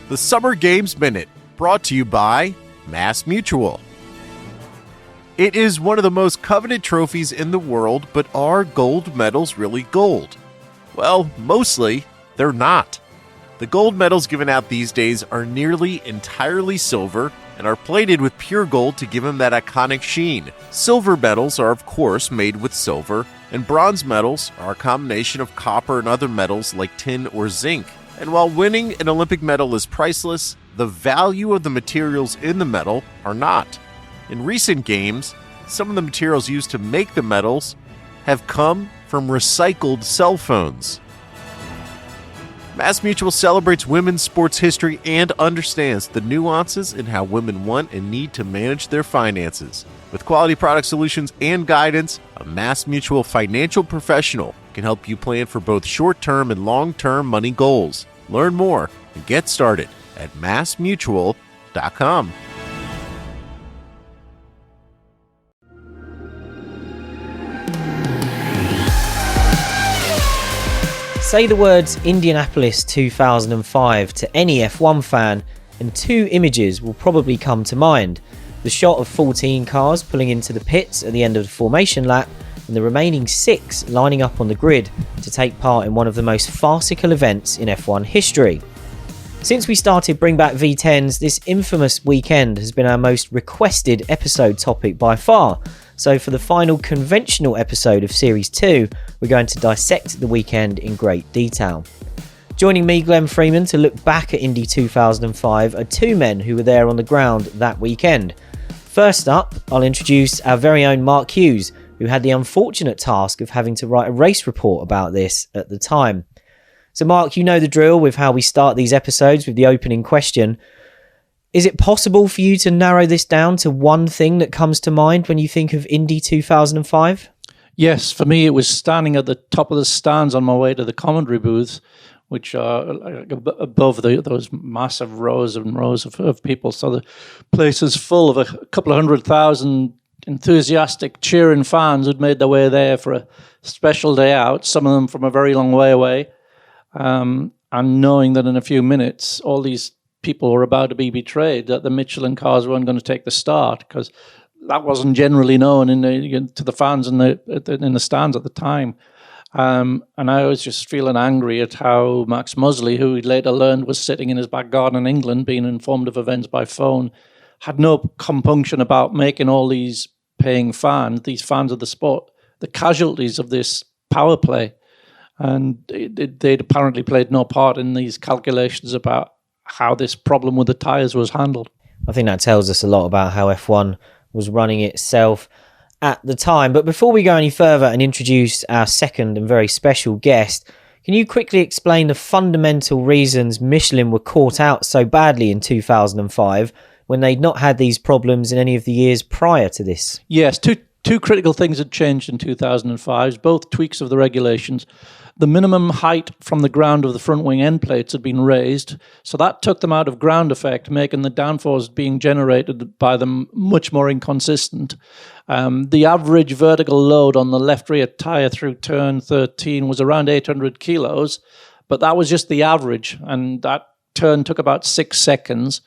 The Summer Games Minute, brought to you by Mass Mutual. It is one of the most coveted trophies in the world, but are gold medals really gold? Well, mostly, they're not. The gold medals given out these days are nearly entirely silver and are plated with pure gold to give them that iconic sheen. Silver medals are, of course, made with silver, and bronze medals are a combination of copper and other metals like tin or zinc. And while winning an Olympic medal is priceless, the value of the materials in the medal are not. In recent games, some of the materials used to make the medals have come from recycled cell phones. Mass Mutual celebrates women's sports history and understands the nuances in how women want and need to manage their finances. With quality product solutions and guidance, a Mass Mutual financial professional can help you plan for both short-term and long-term money goals. Learn more and get started at massmutual.com. Say the words Indianapolis 2005 to any F1 fan and two images will probably come to mind. The shot of 14 cars pulling into the pits at the end of the formation lap and the remaining 6 lining up on the grid to take part in one of the most farcical events in F1 history. Since we started Bring Back V10s, this infamous weekend has been our most requested episode topic by far. So for the final conventional episode of Series 2, we're going to dissect the weekend in great detail. Joining me, Glenn Freeman, to look back at Indy 2005 are two men who were there on the ground that weekend. First up, I'll introduce our very own Marc Hughes, who had the unfortunate task of having to write a race report about this at the time. So Marc, you know the drill with how we start these episodes with the opening question. Is it possible for you to narrow this down to one thing that comes to mind when you think of Indy 2005? Yes, for me it was standing at the top of the stands on my way to the commentary booths, which are above those massive rows and rows of people. So the place is full of a couple of 100,000 enthusiastic cheering fans who'd made their way there for a special day out, some of them from a very long way away, and knowing that in a few minutes all these people were about to be betrayed, that the Michelin cars weren't going to take the start, because that wasn't generally known to the fans in the stands at the time. And I was just feeling angry at how Max Mosley, who we later learned was sitting in his back garden in England, being informed of events by phone, had no compunction about making all these paying fans, these fans of the sport, the casualties of this power play. And they'd apparently played no part in these calculations about how this problem with the tyres was handled. I think that tells us a lot about how F1 was running itself at the time. But before we go any further and introduce our second and very special guest, can you quickly explain the fundamental reasons Michelin were caught out so badly in 2005 when they'd not had these problems in any of the years prior to this? Yes, two critical things had changed in 2005, both tweaks of the regulations. The minimum height from the ground of the front wing end plates had been raised, so that took them out of ground effect, making the downforce being generated by them much more inconsistent. The average vertical load on the left rear tyre through turn 13 was around 800 kilos, but that was just the average, and that turn took about 6 seconds.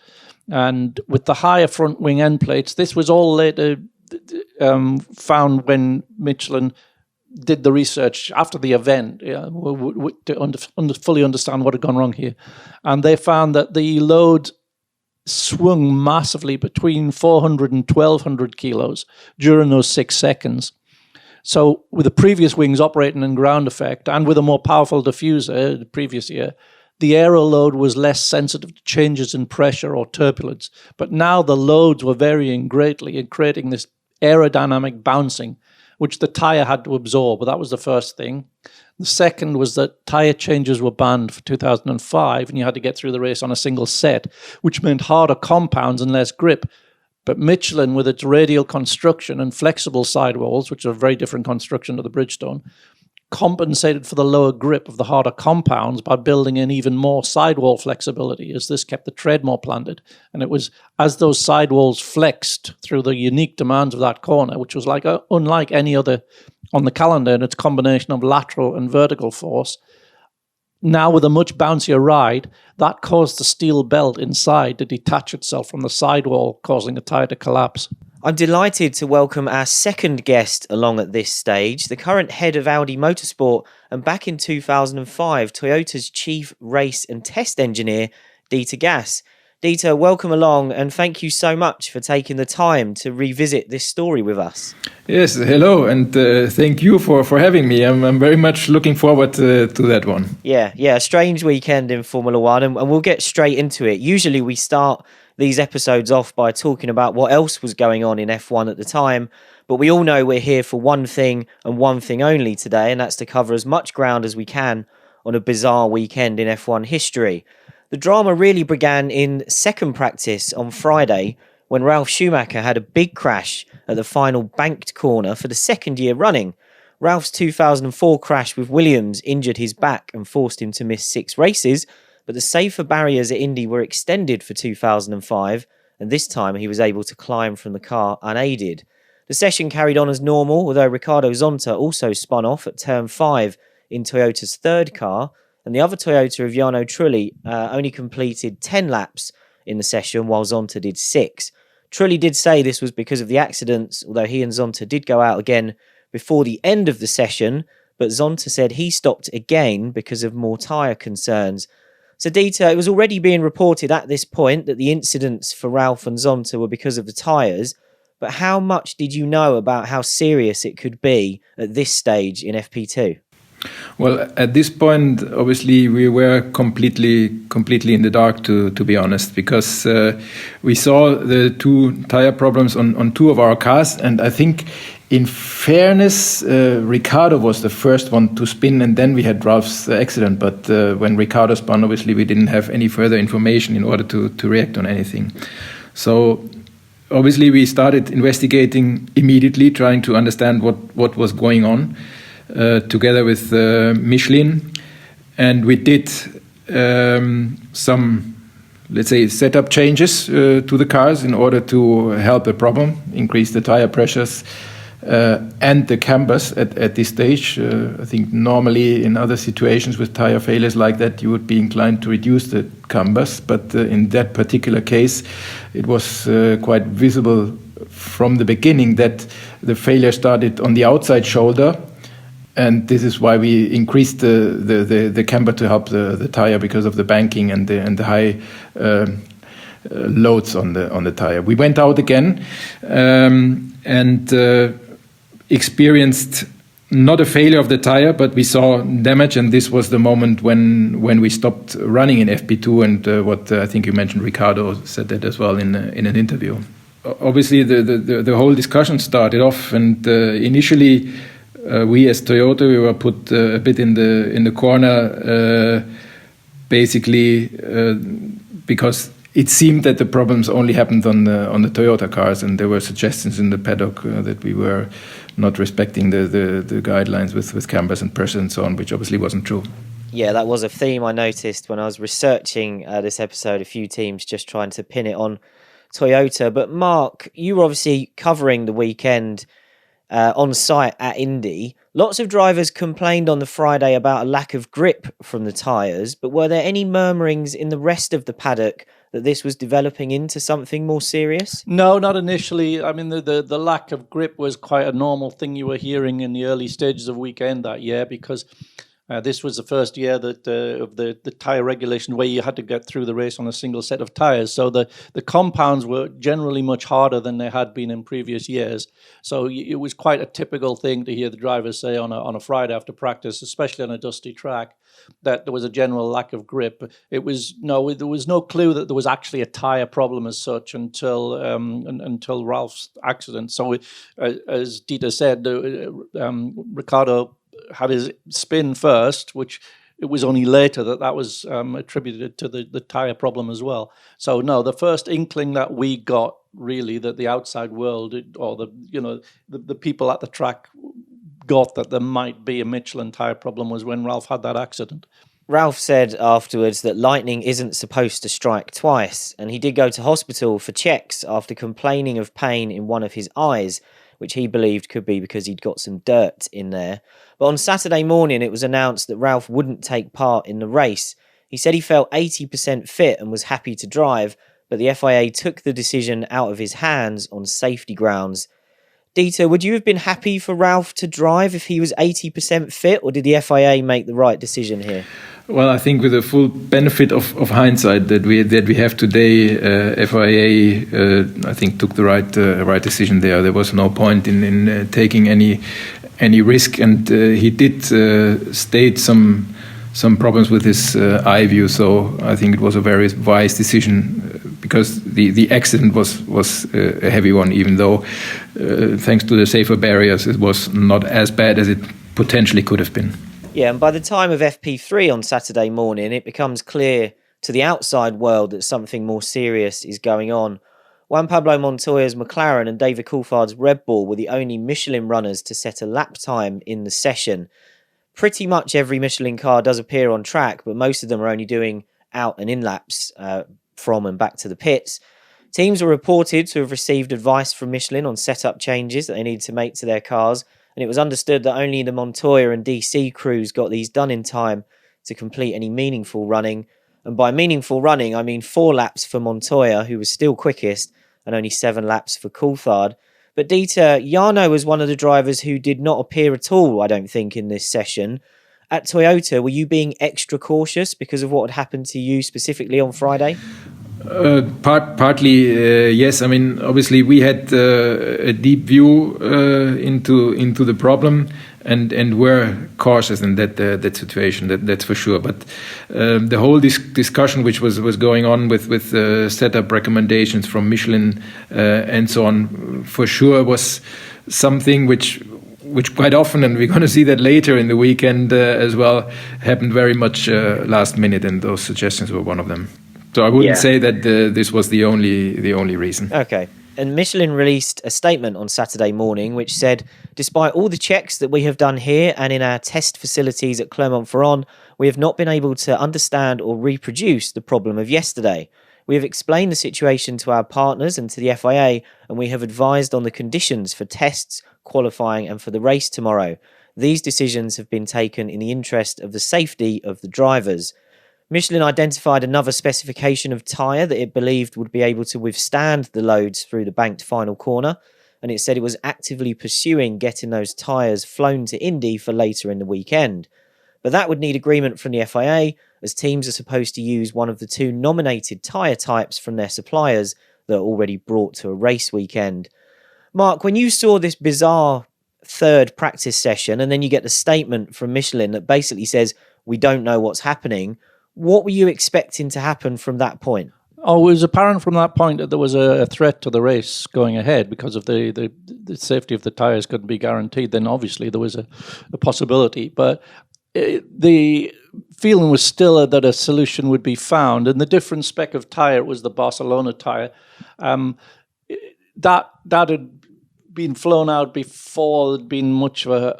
And with the higher front wing end plates, this was all later found when Michelin did the research after the event to fully understand what had gone wrong here. And they found that the load swung massively between 400 and 1,200 kilos during those 6 seconds. So with the previous wings operating in ground effect and with a more powerful diffuser the previous year, the aero load was less sensitive to changes in pressure or turbulence. But now the loads were varying greatly and creating this aerodynamic bouncing, which the tyre had to absorb. But that was the first thing. The second was that tyre changes were banned for 2005, and you had to get through the race on a single set, which meant harder compounds and less grip. But Michelin, with its radial construction and flexible sidewalls, which are a very different construction to the Bridgestone, compensated for the lower grip of the harder compounds by building in even more sidewall flexibility, as this kept the tread more planted. And it was as those sidewalls flexed through the unique demands of that corner, which was unlike any other on the calendar in its combination of lateral and vertical force, now with a much bouncier ride, that caused the steel belt inside to detach itself from the sidewall, causing the tyre to collapse. I'm delighted to welcome our second guest along at this stage, the current head of Audi Motorsport and back in 2005, Toyota's chief race and test engineer, Dieter Gass. Dieter, welcome along and thank you so much for taking the time to revisit this story with us. Yes, hello, and thank you for having me. I'm very much looking forward to that one. Yeah, a strange weekend in Formula One, and we'll get straight into it. Usually we start these episodes off by talking about what else was going on in F1 at the time, but we all know we're here for one thing and one thing only today, and that's to cover as much ground as we can on a bizarre weekend in F1 history. The drama really began in second practice on Friday when Ralf Schumacher had a big crash at the final banked corner for the second year running. Ralf's 2004 crash with Williams injured his back and forced him to miss 6 races, but the safer barriers at Indy were extended for 2005, and this time he was able to climb from the car unaided. The session carried on as normal, although Riccardo Zonta also spun off at turn 5 in Toyota's third car, and the other Toyota of Jarno Trulli only completed 10 laps in the session, while Zonta did 6. Trulli did say this was because of the accidents, although he and Zonta did go out again before the end of the session, but Zonta said he stopped again because of more tyre concerns. So Dieter, it was already being reported at this point that the incidents for Ralf and Zonta were because of the tyres, but how much did you know about how serious it could be at this stage in FP2? Well, at this point, obviously, we were completely in the dark, to be honest, because we saw the 2 tire problems on 2 of our cars, and I think, in fairness, Ricciardo was the first one to spin, and then we had Ralf's accident. But when Ricciardo spun, obviously, we didn't have any further information in order to react on anything. So, obviously, we started investigating immediately, trying to understand what was going on. Together with Michelin, and we did some, let's say, setup changes to the cars in order to help the problem, increase the tire pressures and the cambers at this stage. I think normally in other situations with tire failures like that, you would be inclined to reduce the cambers, but in that particular case, it was quite visible from the beginning that the failure started on the outside shoulder. And this is why we increased the camber to help the tire because of the banking and the high loads on the tire. We went out again and experienced not a failure of the tire, but we saw damage, and this was the moment when we stopped running in FP2. And what I think you mentioned, Ricciardo said that as well in an interview. Obviously, the whole discussion started off, and initially. We as Toyota, we were put a bit in the corner, basically because it seemed that the problems only happened on the Toyota cars, and there were suggestions in the paddock that we were not respecting the guidelines with cambers and pressure and so on, which obviously wasn't true. Yeah, that was a theme I noticed when I was researching this episode. A few teams just trying to pin it on Toyota. But Mark, you were obviously covering the weekend on site at Indy. Lots of drivers complained on the Friday about a lack of grip from the tyres, but were there any murmurings in the rest of the paddock that this was developing into something more serious? No, not initially. I mean, the lack of grip was quite a normal thing you were hearing in the early stages of weekend that year, because this was the first year that of the tyre regulation where you had to get through the race on a single set of tyres. So the compounds were generally much harder than they had been in previous years. So it was quite a typical thing to hear the drivers say on a Friday after practice, especially on a dusty track, that there was a general lack of grip. There was no clue that there was actually a tyre problem as such until Ralf's accident. So as Dieter said, Ricciardo had his spin first, which it was only later that was attributed to the tyre problem as well. So no, the first inkling that we got really that the outside world or the people at the track got that there might be a Michelin tyre problem was when Ralf had that accident. Ralf said afterwards that lightning isn't supposed to strike twice, and he did go to hospital for checks after complaining of pain in one of his eyes, which he believed could be because he'd got some dirt in there. But on Saturday morning, it was announced that Ralf wouldn't take part in the race. He said he felt 80% fit and was happy to drive, but the FIA took the decision out of his hands on safety grounds. Dieter, would you have been happy for Ralf to drive if he was 80% fit, or did the FIA make the right decision here? Well, I think with the full benefit of hindsight that we have today, FIA I think took the right decision there. There was no point in taking any risk, and he did state some problems with his eye view. So I think it was a very wise decision, because the accident was a heavy one, even though thanks to the safer barriers it was not as bad as it potentially could have been. Yeah, and by the time of FP3 on Saturday morning, it becomes clear to the outside world that something more serious is going on. Juan Pablo Montoya's McLaren and David Coulthard's Red Bull were the only Michelin runners to set a lap time in the session. Pretty much every Michelin car does appear on track, but most of them are only doing out and in laps from and back to the pits. Teams were reported to have received advice from Michelin on setup changes that they need to make to their cars, and it was understood that only the Montoya and DC crews got these done in time to complete any meaningful running. And by meaningful running, I mean 4 laps for Montoya, who was still quickest, and only 7 laps for Coulthard. But Dieter, Jarno was one of the drivers who did not appear at all, I don't think, in this session. At Toyota, were you being extra cautious because of what had happened to you specifically on Friday? Partly, yes. I mean, obviously, we had a deep view into the problem, and were cautious in that situation. That's for sure. But the whole discussion which was going on with setup recommendations from Michelin and so on, for sure was something which quite often, and we're going to see that later in the weekend as well, happened very much last minute, and those suggestions were one of them. So I wouldn't say that this was the only reason. Okay. And Michelin released a statement on Saturday morning which said, despite all the checks that we have done here and in our test facilities at Clermont-Ferrand, we have not been able to understand or reproduce the problem of yesterday. We have explained the situation to our partners and to the FIA, and we have advised on the conditions for tests, qualifying and for the race tomorrow. These decisions have been taken in the interest of the safety of the drivers. Michelin identified another specification of tyre that it believed would be able to withstand the loads through the banked final corner, and it said it was actively pursuing getting those tyres flown to Indy for later in the weekend. But that would need agreement from the FIA, as teams are supposed to use one of the 2 nominated tyre types from their suppliers that are already brought to a race weekend. Mark, when you saw this bizarre third practice session and then you get the statement from Michelin that basically says, we don't know what's happening, what were you expecting to happen from that point? Oh, it was apparent from that point that there was a threat to the race going ahead because of the safety of the tyres couldn't be guaranteed. Then obviously there was a possibility, but the feeling was still that a solution would be found. And the different spec of tyre was the Barcelona tyre. That had been flown out before there'd been much of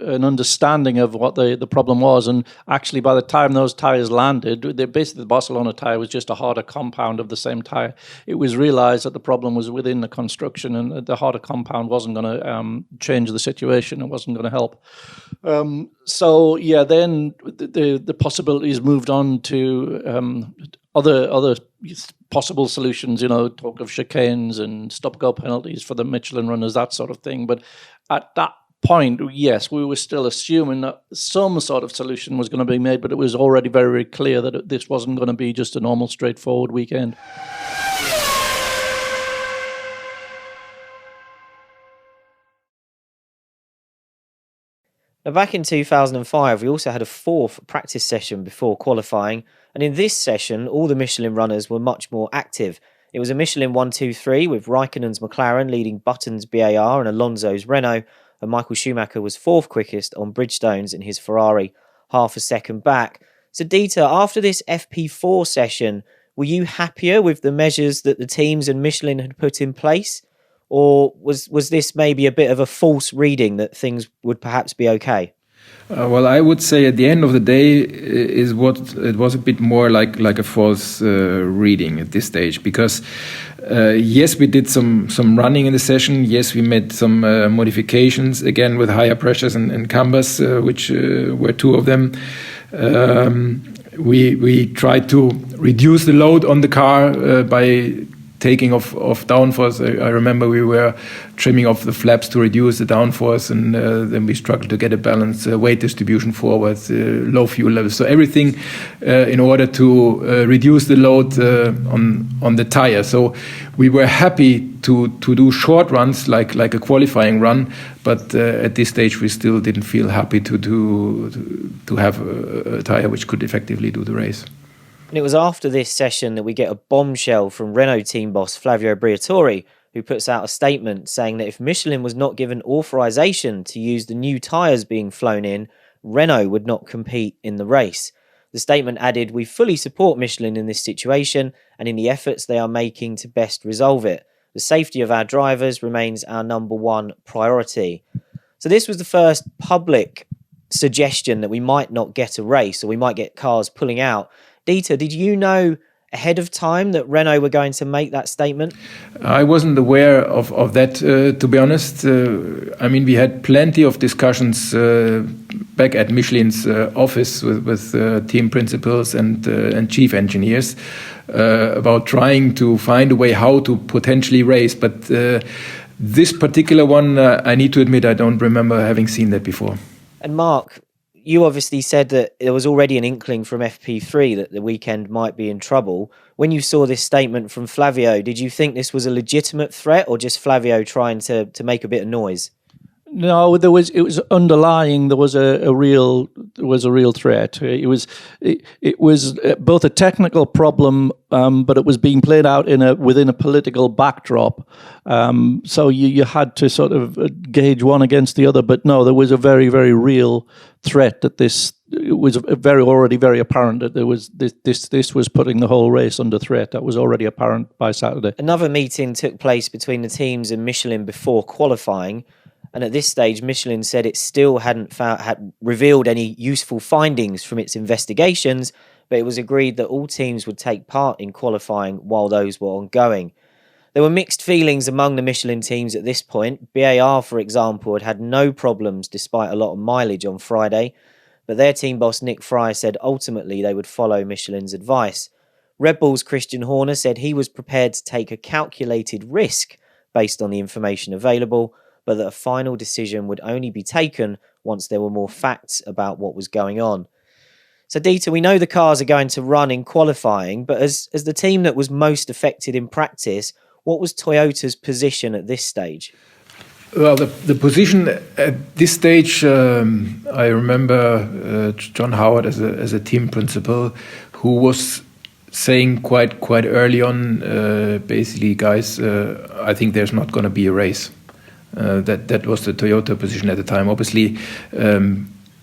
an understanding of what the problem was. And actually, by the time those tyres landed, basically the Barcelona tyre was just a harder compound of the same tyre. It was realised that the problem was within the construction, and the harder compound wasn't going to change the situation. It wasn't going to help. Then the possibilities moved on to other possible solutions, talk of chicanes and stop-go penalties for the Michelin runners, that sort of thing. But at that point, yes, we were still assuming that some sort of solution was going to be made, but it was already very, very clear that this wasn't going to be just a normal, straightforward weekend. Now, back in 2005, we also had a 4th practice session before qualifying, and in this session, all the Michelin runners were much more active. It was a Michelin 1-2-3 with Raikkonen's McLaren leading Button's BAR and Alonso's Renault, and Michael Schumacher was 4th quickest on Bridgestones in his Ferrari, half a second back. So Dieter, after this FP4 session, were you happier with the measures that the teams and Michelin had put in place? Or was this maybe a bit of a false reading that things would perhaps be okay? Well, I would say at the end of the day is what it was a bit more like a false reading at this stage, because yes, we did some running in the session. Yes, we made some modifications again with higher pressures and cambers, which were two of them. We tried to reduce the load on the car by taking off downforce. I remember we were trimming off the flaps to reduce the downforce, and then we struggled to get a balanced weight distribution forwards, low fuel levels. So everything in order to reduce the load on the tire. So we were happy to do short runs like a qualifying run, but at this stage we still didn't feel happy to have a tire which could effectively do the race. And it was after this session that we get a bombshell from Renault team boss Flavio Briatore, who puts out a statement saying that if Michelin was not given authorization to use the new tyres being flown in, Renault would not compete in the race. The statement added, "We fully support Michelin in this situation and in the efforts they are making to best resolve it. The safety of our drivers remains our number one priority." So this was the first public suggestion that we might not get a race, or we might get cars pulling out. Dieter, did you know ahead of time that Renault were going to make that statement? I wasn't aware of that, to be honest. I mean, we had plenty of discussions back at Michelin's office with team principals and chief engineers about trying to find a way how to potentially race. But this particular one, I need to admit, I don't remember having seen that before. And Marc, you obviously said that there was already an inkling from FP3 that the weekend might be in trouble. When you saw this statement from Flavio, did you think this was a legitimate threat or just Flavio trying to make a bit of noise? No, it was underlying. There was a real threat. It was both a technical problem, but it was being played out within a political backdrop. So you had to sort of gauge one against the other. But no, there was a very, very real threat that it was already very apparent that there was this was putting the whole race under threat. That was already apparent by Saturday. Another meeting took place between the teams and Michelin before qualifying. And at this stage, Michelin said it still had revealed any useful findings from its investigations, but it was agreed that all teams would take part in qualifying while those were ongoing. There were mixed feelings among the Michelin teams at this point. BAR, for example, had no problems despite a lot of mileage on Friday, but their team boss Nick Fry said ultimately they would follow Michelin's advice. Red Bull's Christian Horner said he was prepared to take a calculated risk based on the information available, but that a final decision would only be taken once there were more facts about what was going on. So, Dieter, we know the cars are going to run in qualifying, but as the team that was most affected in practice, what was Toyota's position at this stage? Well, the position at this stage, I remember John Howard as a team principal, who was saying quite early on, basically, guys, I think there's not going to be a race. That was the Toyota position at the time. Obviously,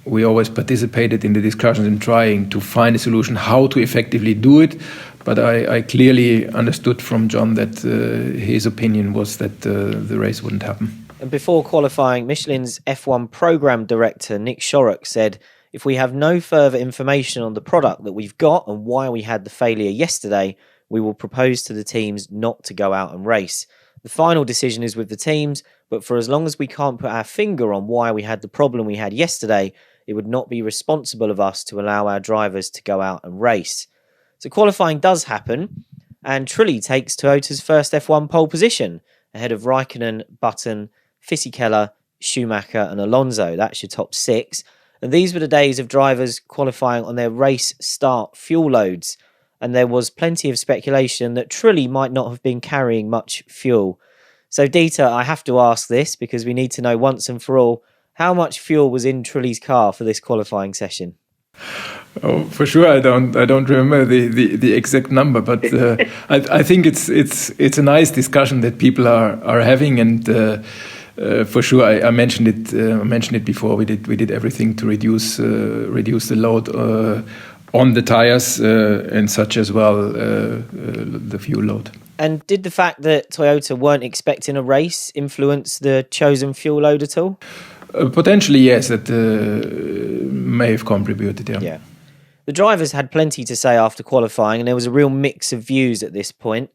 we always participated in the discussions in trying to find a solution how to effectively do it. But I clearly understood from John that his opinion was that the race wouldn't happen. And before qualifying, Michelin's F1 program director, Nick Shorrock, said, "If we have no further information on the product that we've got and why we had the failure yesterday, we will propose to the teams not to go out and race. The final decision is with the teams, but for as long as we can't put our finger on why we had the problem we had yesterday, it would not be responsible of us to allow our drivers to go out and race." So qualifying does happen, and Trulli takes Toyota's first F1 pole position, ahead of Raikkonen, Button, Fisichella, Schumacher and Alonso. That's your top six. And these were the days of drivers qualifying on their race start fuel loads. And there was plenty of speculation that Trulli might not have been carrying much fuel. So, Dieter, I have to ask this because we need to know once and for all, how much fuel was in Trulli's car for this qualifying session? Oh, for sure, I don't remember the exact number, but I think it's a nice discussion that people are having, and for sure, I mentioned it before. We did everything to reduce the load on the tires and such as well the fuel load. And did the fact that Toyota weren't expecting a race influence the chosen fuel load at all? Potentially, yes, that may have contributed. Yeah. The drivers had plenty to say after qualifying, and there was a real mix of views at this point.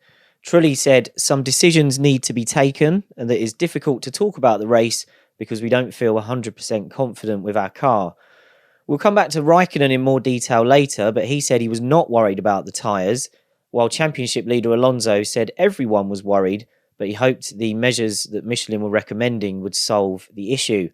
Trulli said some decisions need to be taken and that it's difficult to talk about the race because we don't feel 100% confident with our car. We'll come back to Raikkonen in more detail later, but he said he was not worried about the tyres, while championship leader Alonso said everyone was worried, but he hoped the measures that Michelin were recommending would solve the issue.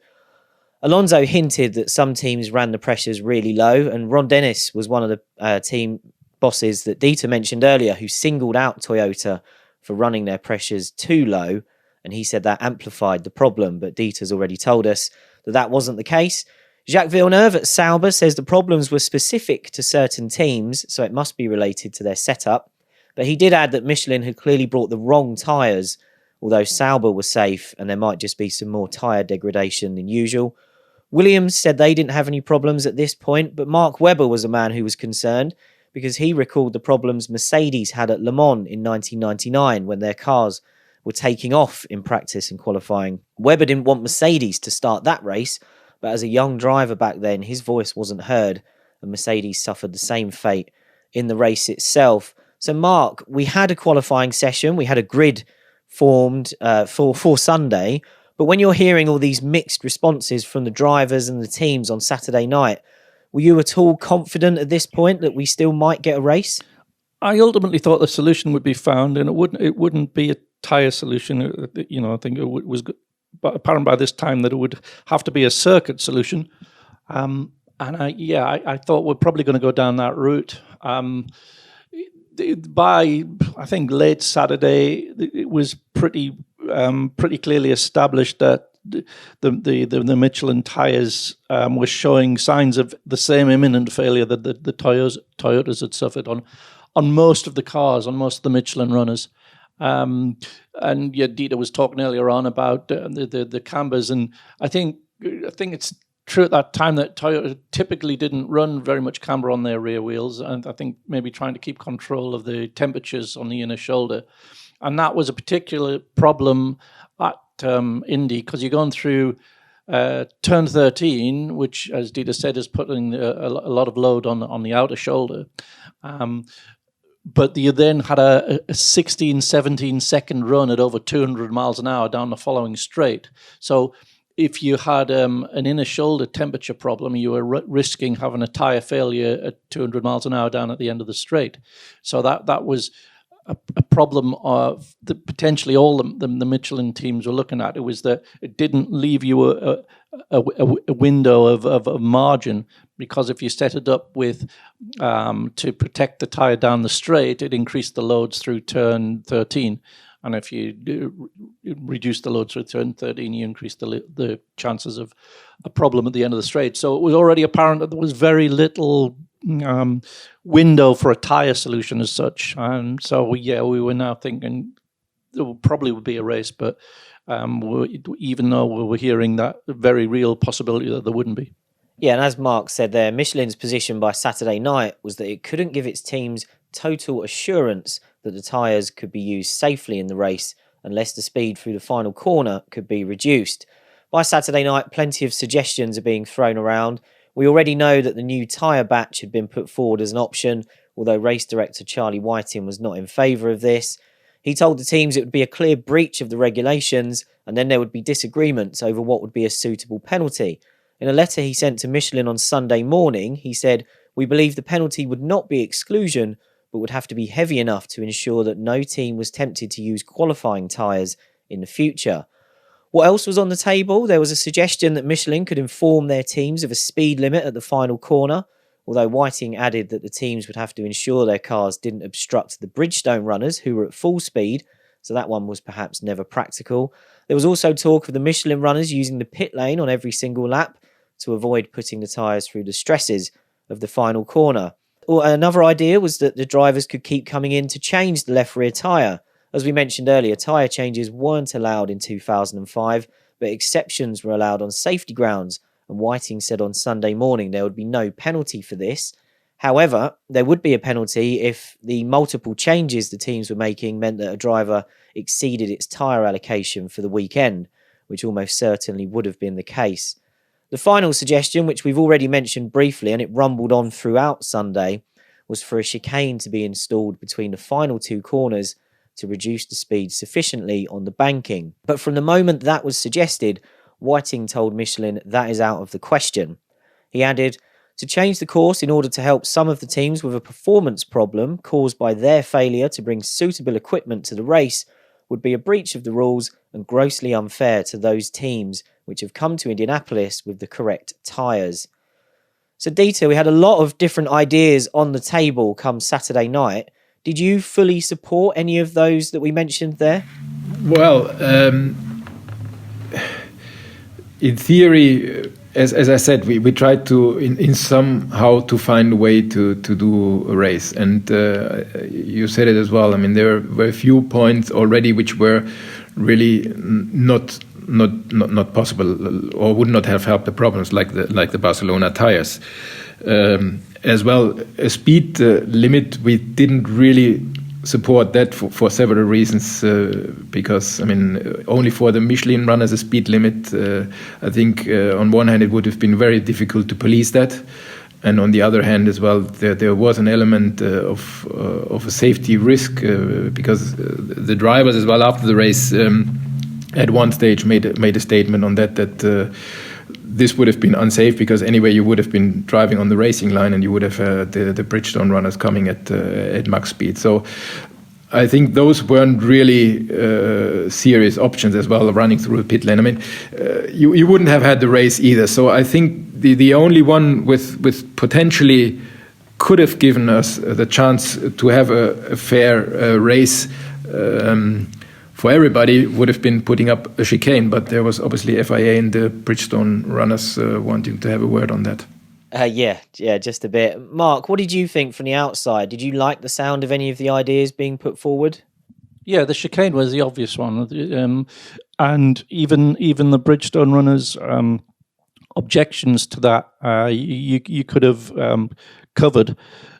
Alonso hinted that some teams ran the pressures really low, and Ron Dennis was one of the team bosses that Dieter mentioned earlier who singled out Toyota for running their pressures too low, and he said that amplified the problem, but Dieter's already told us that that wasn't the case. Jacques Villeneuve at Sauber says the problems were specific to certain teams, so it must be related to their setup. But he did add that Michelin had clearly brought the wrong tyres, although Sauber was safe and there might just be some more tyre degradation than usual. Williams said they didn't have any problems at this point, but Mark Webber was a man who was concerned because he recalled the problems Mercedes had at Le Mans in 1999 when their cars were taking off in practice and qualifying. Webber didn't want Mercedes to start that race, but as a young driver back then, his voice wasn't heard, and Mercedes suffered the same fate in the race itself. So, Mark, we had a qualifying session. We had a grid formed for Sunday. But when you're hearing all these mixed responses from the drivers and the teams on Saturday night, were you at all confident at this point that we still might get a race? I ultimately thought the solution would be found, and it wouldn't be a tyre solution. You know, I think it was apparent by this time that it would have to be a circuit solution. And I thought we're probably going to go down that route. By, I think, late Saturday, it was pretty clearly established that the Michelin tyres were showing signs of the same imminent failure that the Toyotas had suffered on most of the cars, on most of the Michelin runners. And Dieter was talking earlier on about the cambers, and I think it's true at that time that Toyota typically didn't run very much camber on their rear wheels, and I think maybe trying to keep control of the temperatures on the inner shoulder. And that was a particular problem at Indy, because you're going through turn 13, which, as Dieter said, is putting a lot of load on the outer shoulder. But you then had a 16, 17 second run at over 200 miles an hour down the following straight. So if you had an inner shoulder temperature problem, you were risking having a tyre failure at 200 miles an hour down at the end of the straight. So that was a problem of potentially all the Michelin teams were looking at. It was that it didn't leave you a window of margin, because if you set it up with to protect the tyre down the straight, it increased the loads through turn 13. And if you reduce the load through turn 13, you increase the chances of a problem at the end of the straight. So it was already apparent that there was very little window for a tyre solution as such. And so, we were now thinking there probably would be a race, but even though we were hearing that very real possibility that there wouldn't be. Yeah, and as Mark said there, Michelin's position by Saturday night was that it couldn't give its teams total assurance that the tyres could be used safely in the race unless the speed through the final corner could be reduced. By Saturday night, plenty of suggestions are being thrown around. We already know that the new tyre batch had been put forward as an option, although race director Charlie Whiting was not in favour of this. He told the teams it would be a clear breach of the regulations, and then there would be disagreements over what would be a suitable penalty. In a letter he sent to Michelin on Sunday morning, he said, "We believe the penalty would not be exclusion, but would have to be heavy enough to ensure that no team was tempted to use qualifying tyres in the future." What else was on the table? There was a suggestion that Michelin could inform their teams of a speed limit at the final corner, although Whiting added that the teams would have to ensure their cars didn't obstruct the Bridgestone runners who were at full speed, so that one was perhaps never practical. There was also talk of the Michelin runners using the pit lane on every single lap to avoid putting the tyres through the stresses of the final corner. Another idea was that the drivers could keep coming in to change the left rear tyre. As we mentioned earlier, tyre changes weren't allowed in 2005, but exceptions were allowed on safety grounds, and Whiting said on Sunday morning there would be no penalty for this. However, there would be a penalty if the multiple changes the teams were making meant that a driver exceeded its tyre allocation for the weekend, which almost certainly would have been the case. The final suggestion, which we've already mentioned briefly, and it rumbled on throughout Sunday, was for a chicane to be installed between the final two corners to reduce the speed sufficiently on the banking. But from the moment that was suggested, Whiting told Michelin that is out of the question. He added, to change the course in order to help some of the teams with a performance problem caused by their failure to bring suitable equipment to the race would be a breach of the rules and grossly unfair to those teams which have come to Indianapolis with the correct tyres. So Dieter, we had a lot of different ideas on the table come Saturday night. Did you fully support any of those that we mentioned there? Well, in theory, as I said, we tried to in somehow to find a way to do a race, and you said it as well. I mean, there were a few points already which were really not possible, or would not have helped the problems, like the Barcelona tires. As well, a speed limit, we didn't really support that for several reasons, because, I mean, only for the Michelin runners a speed limit, I think on one hand it would have been very difficult to police that, and on the other hand as well, there was an element of a safety risk, because the drivers as well after the race at one stage made a statement on that this would have been unsafe, because anyway you would have been driving on the racing line and you would have the Bridgestone runners coming at max speed. So I think those weren't really serious options as well, running through a pit lane. I mean, you wouldn't have had the race either. So I think the only one with potentially could have given us the chance to have a fair race for everybody would have been putting up a chicane, but there was obviously FIA and the Bridgestone runners wanting to have a word on that. Yeah, just a bit. Mark, what did you think from the outside? Did you like the sound of any of the ideas being put forward? Yeah, the chicane was the obvious one, and even the Bridgestone runners' objections to that, you could have covered.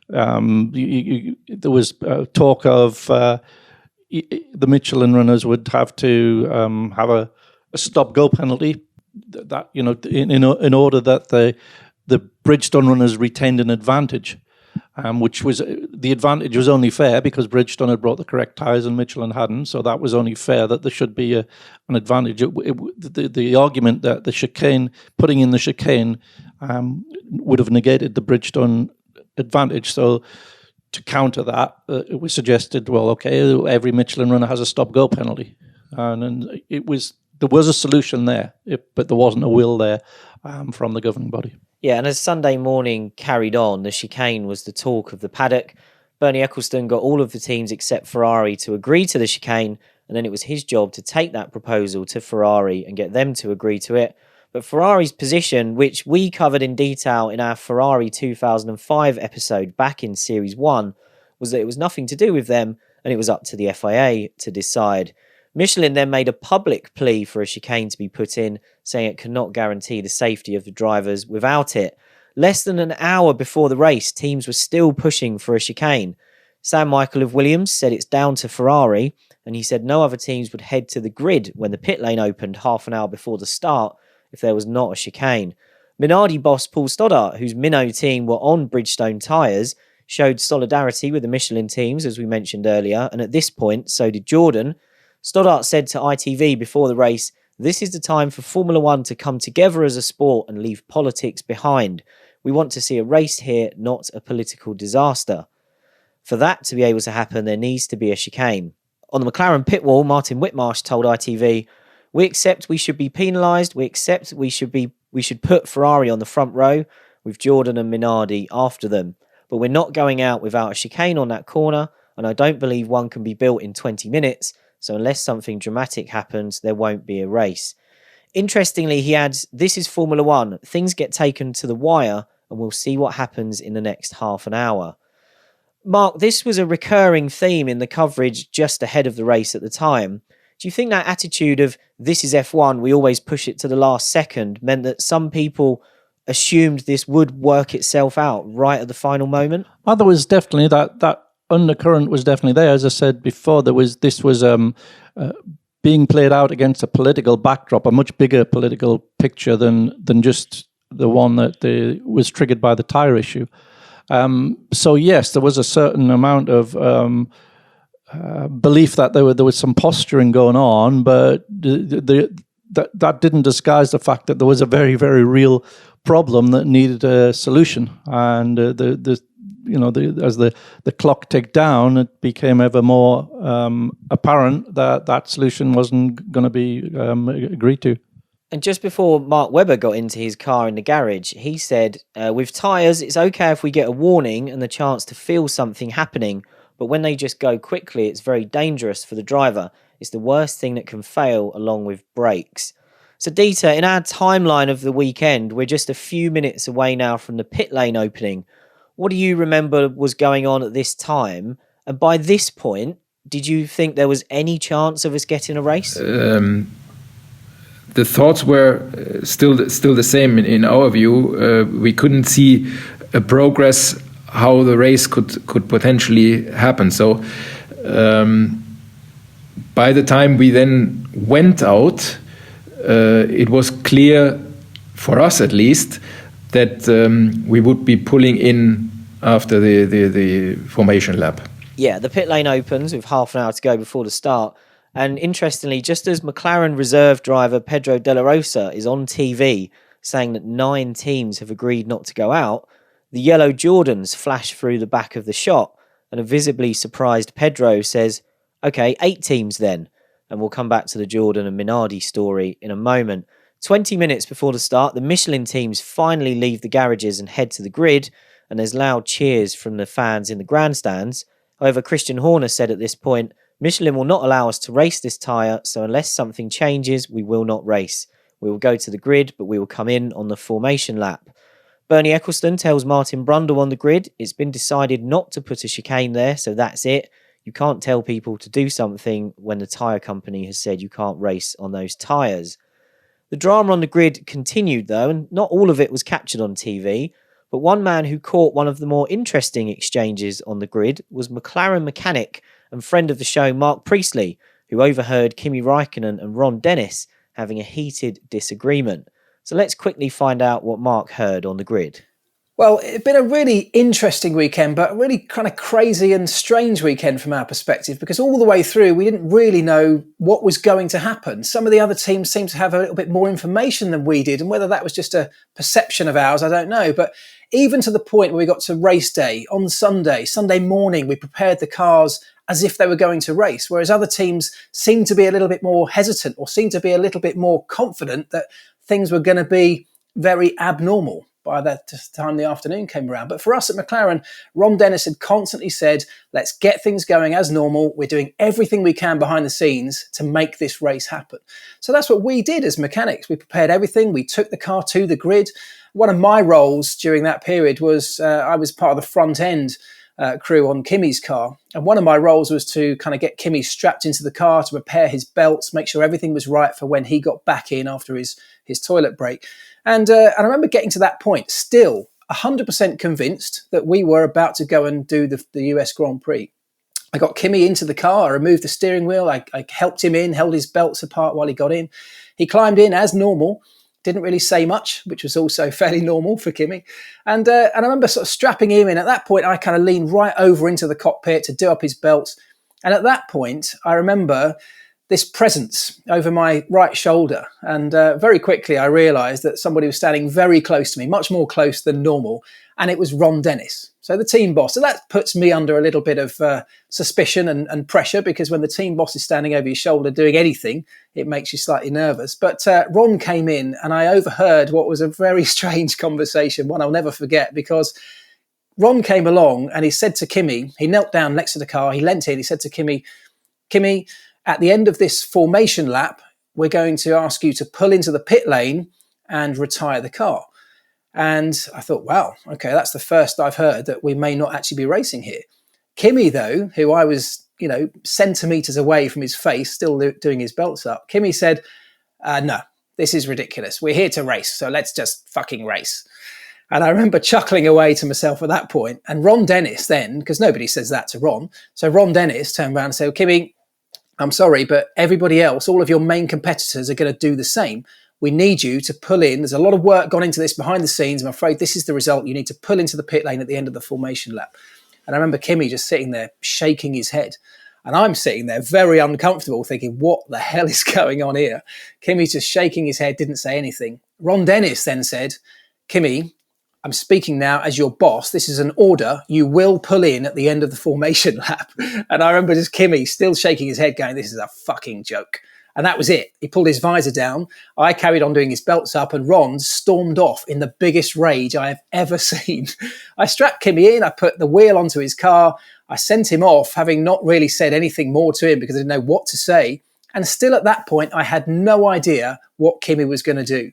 There was talk of the Michelin runners would have to have a stop-go penalty, that in order that the Bridgestone runners retained an advantage, which was the advantage was only fair because Bridgestone had brought the correct tyres and Michelin hadn't, so that was only fair that there should be an advantage. The argument that the chicane, putting in the chicane, would have negated the Bridgestone advantage. So to counter that, it was suggested, well, okay, every Michelin runner has a stop-go penalty, and there was a solution there, but there wasn't a will there from the governing body. Yeah, and as Sunday morning carried on, the chicane was the talk of the paddock. Bernie Ecclestone got all of the teams except Ferrari to agree to the chicane, and then it was his job to take that proposal to Ferrari and get them to agree to it. But Ferrari's position, which we covered in detail in our Ferrari 2005 episode back in Series 1, was that it was nothing to do with them, and it was up to the FIA to decide. Michelin then made a public plea for a chicane to be put in, saying it could not guarantee the safety of the drivers without it. Less than an hour before the race, teams were still pushing for a chicane. Sam Michael of Williams said it's down to Ferrari, and he said no other teams would head to the grid when the pit lane opened half an hour before the start if there was not a chicane. Minardi boss Paul Stoddart, whose Minnow team were on Bridgestone tyres, showed solidarity with the Michelin teams, as we mentioned earlier, and at this point, so did Jordan. Stoddart said to ITV before the race, "This is the time for Formula One to come together as a sport and leave politics behind. We want to see a race here, not a political disaster." For that to be able to happen, there needs to be a chicane. On the McLaren pit wall, Martin Whitmarsh told ITV, "We accept we should be penalised. We accept we should put Ferrari on the front row with Jordan and Minardi after them. But we're not going out without a chicane on that corner, and I don't believe one can be built in 20 minutes. So unless something dramatic happens, there won't be a race." Interestingly, he adds, "This is Formula One. Things get taken to the wire, and we'll see what happens in the next half an hour." Mark, this was a recurring theme in the coverage just ahead of the race at the time. Do you think that attitude of "this is F1, we always push it to the last second" meant that some people assumed this would work itself out right at the final moment? Well, there was definitely that undercurrent was definitely there. As I said before, this was being played out against a political backdrop, a much bigger political picture than just the one that was triggered by the tyre issue. So yes, there was a certain amount of belief that there was some posturing going on, but that didn't disguise the fact that there was a very, very real problem that needed a solution. And as the clock ticked down, it became ever more apparent that solution wasn't going to be agreed to. And just before Mark Webber got into his car in the garage, he said, with tyres, it's okay if we get a warning and the chance to feel something happening, but when they just go quickly, it's very dangerous for the driver. It's the worst thing that can fail along with brakes. So Dieter, in our timeline of the weekend, we're just a few minutes away now from the pit lane opening. What do you remember was going on at this time? And by this point, did you think there was any chance of us getting a race? The thoughts were still the same in our view. We couldn't see a progress how the race could potentially happen. So by the time we then went out, it was clear for us at least that we would be pulling in after the formation lap. Yeah, the pit lane opens with half an hour to go before the start. And interestingly, just as McLaren reserve driver Pedro De La Rosa is on TV saying that 9 teams have agreed not to go out, the yellow Jordans flash through the back of the shot, and a visibly surprised Pedro says, okay, 8 teams then. And we'll come back to the Jordan and Minardi story in a moment. 20 minutes before the start, the Michelin teams finally leave the garages and head to the grid, and there's loud cheers from the fans in the grandstands. However, Christian Horner said at this point, Michelin will not allow us to race this tyre, so unless something changes, we will not race. We will go to the grid, but we will come in on the formation lap. Bernie Ecclestone tells Martin Brundle on the grid, it's been decided not to put a chicane there, so that's it. You can't tell people to do something when the tyre company has said you can't race on those tyres. The drama on the grid continued though, and not all of it was captured on TV, but one man who caught one of the more interesting exchanges on the grid was McLaren mechanic and friend of the show Marc Priestley, who overheard Kimi Raikkonen and Ron Dennis having a heated disagreement. So let's quickly find out what Mark heard on the grid. Well, it's been a really interesting weekend, but a really kind of crazy and strange weekend from our perspective, because all the way through, we didn't really know what was going to happen. Some of the other teams seemed to have a little bit more information than we did, and whether that was just a perception of ours, I don't know. But even to the point where we got to race day on Sunday morning, we prepared the cars as if they were going to race, whereas other teams seemed to be a little bit more hesitant or seemed to be a little bit more confident that things were going to be very abnormal by that time the afternoon came around. But for us at McLaren, Ron Dennis had constantly said, let's get things going as normal. We're doing everything we can behind the scenes to make this race happen. So that's what we did as mechanics. We prepared everything. We took the car to the grid. One of my roles during that period was I was part of the front end crew on Kimi's car. And one of my roles was to kind of get Kimi strapped into the car, to repair his belts, make sure everything was right for when he got back in after his toilet break. And I remember getting to that point, still 100% convinced that we were about to go and do the US Grand Prix. I got Kimi into the car, I removed the steering wheel, I helped him in, held his belts apart while he got in. He climbed in as normal, didn't really say much, which was also fairly normal for Kimi. And I remember sort of strapping him in. At that point, I kind of leaned right over into the cockpit to do up his belts. And at that point, I remember this presence over my right shoulder. And very quickly, I realised that somebody was standing very close to me, much more close than normal. And it was Ron Dennis, so the team boss. So that puts me under a little bit of suspicion and pressure, because when the team boss is standing over your shoulder doing anything, it makes you slightly nervous. But Ron came in and I overheard what was a very strange conversation, one I'll never forget, because Ron came along and he said to Kimi, he knelt down next to the car, he leant in, he said to Kimi, at the end of this formation lap, we're going to ask you to pull into the pit lane and retire the car. And I thought, wow, okay, that's the first I've heard that we may not actually be racing here. Kimi, though, who I was, centimetres away from his face, still doing his belts up, Kimi said, no, this is ridiculous. We're here to race, so let's just fucking race. And I remember chuckling away to myself at that point. And Ron Dennis then, because nobody says that to Ron, so Ron Dennis turned around and said, Kimi, I'm sorry, but everybody else, all of your main competitors are going to do the same. We need you to pull in. There's a lot of work gone into this behind the scenes. I'm afraid this is the result. You need to pull into the pit lane at the end of the formation lap. And I remember Kimi just sitting there shaking his head. And I'm sitting there very uncomfortable thinking, what the hell is going on here? Kimi's just shaking his head, didn't say anything. Ron Dennis then said, Kimi, I'm speaking now as your boss. This is an order. You will pull in at the end of the formation lap. And I remember just Kimi still shaking his head going, this is a fucking joke. And that was it. He pulled his visor down. I carried on doing his belts up and Ron stormed off in the biggest rage I have ever seen. I strapped Kimi in. I put the wheel onto his car. I sent him off, having not really said anything more to him because I didn't know what to say. And still at that point, I had no idea what Kimi was going to do.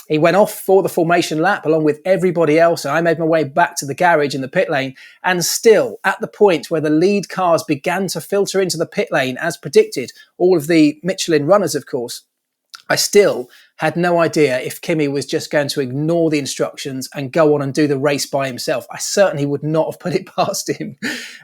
He went off for the formation lap along with everybody else, and I made my way back to the garage in the pit lane. And still, at the point where the lead cars began to filter into the pit lane, as predicted, all of the Michelin runners, of course, I still had no idea if Kimi was just going to ignore the instructions and go on and do the race by himself. I certainly would not have put it past him.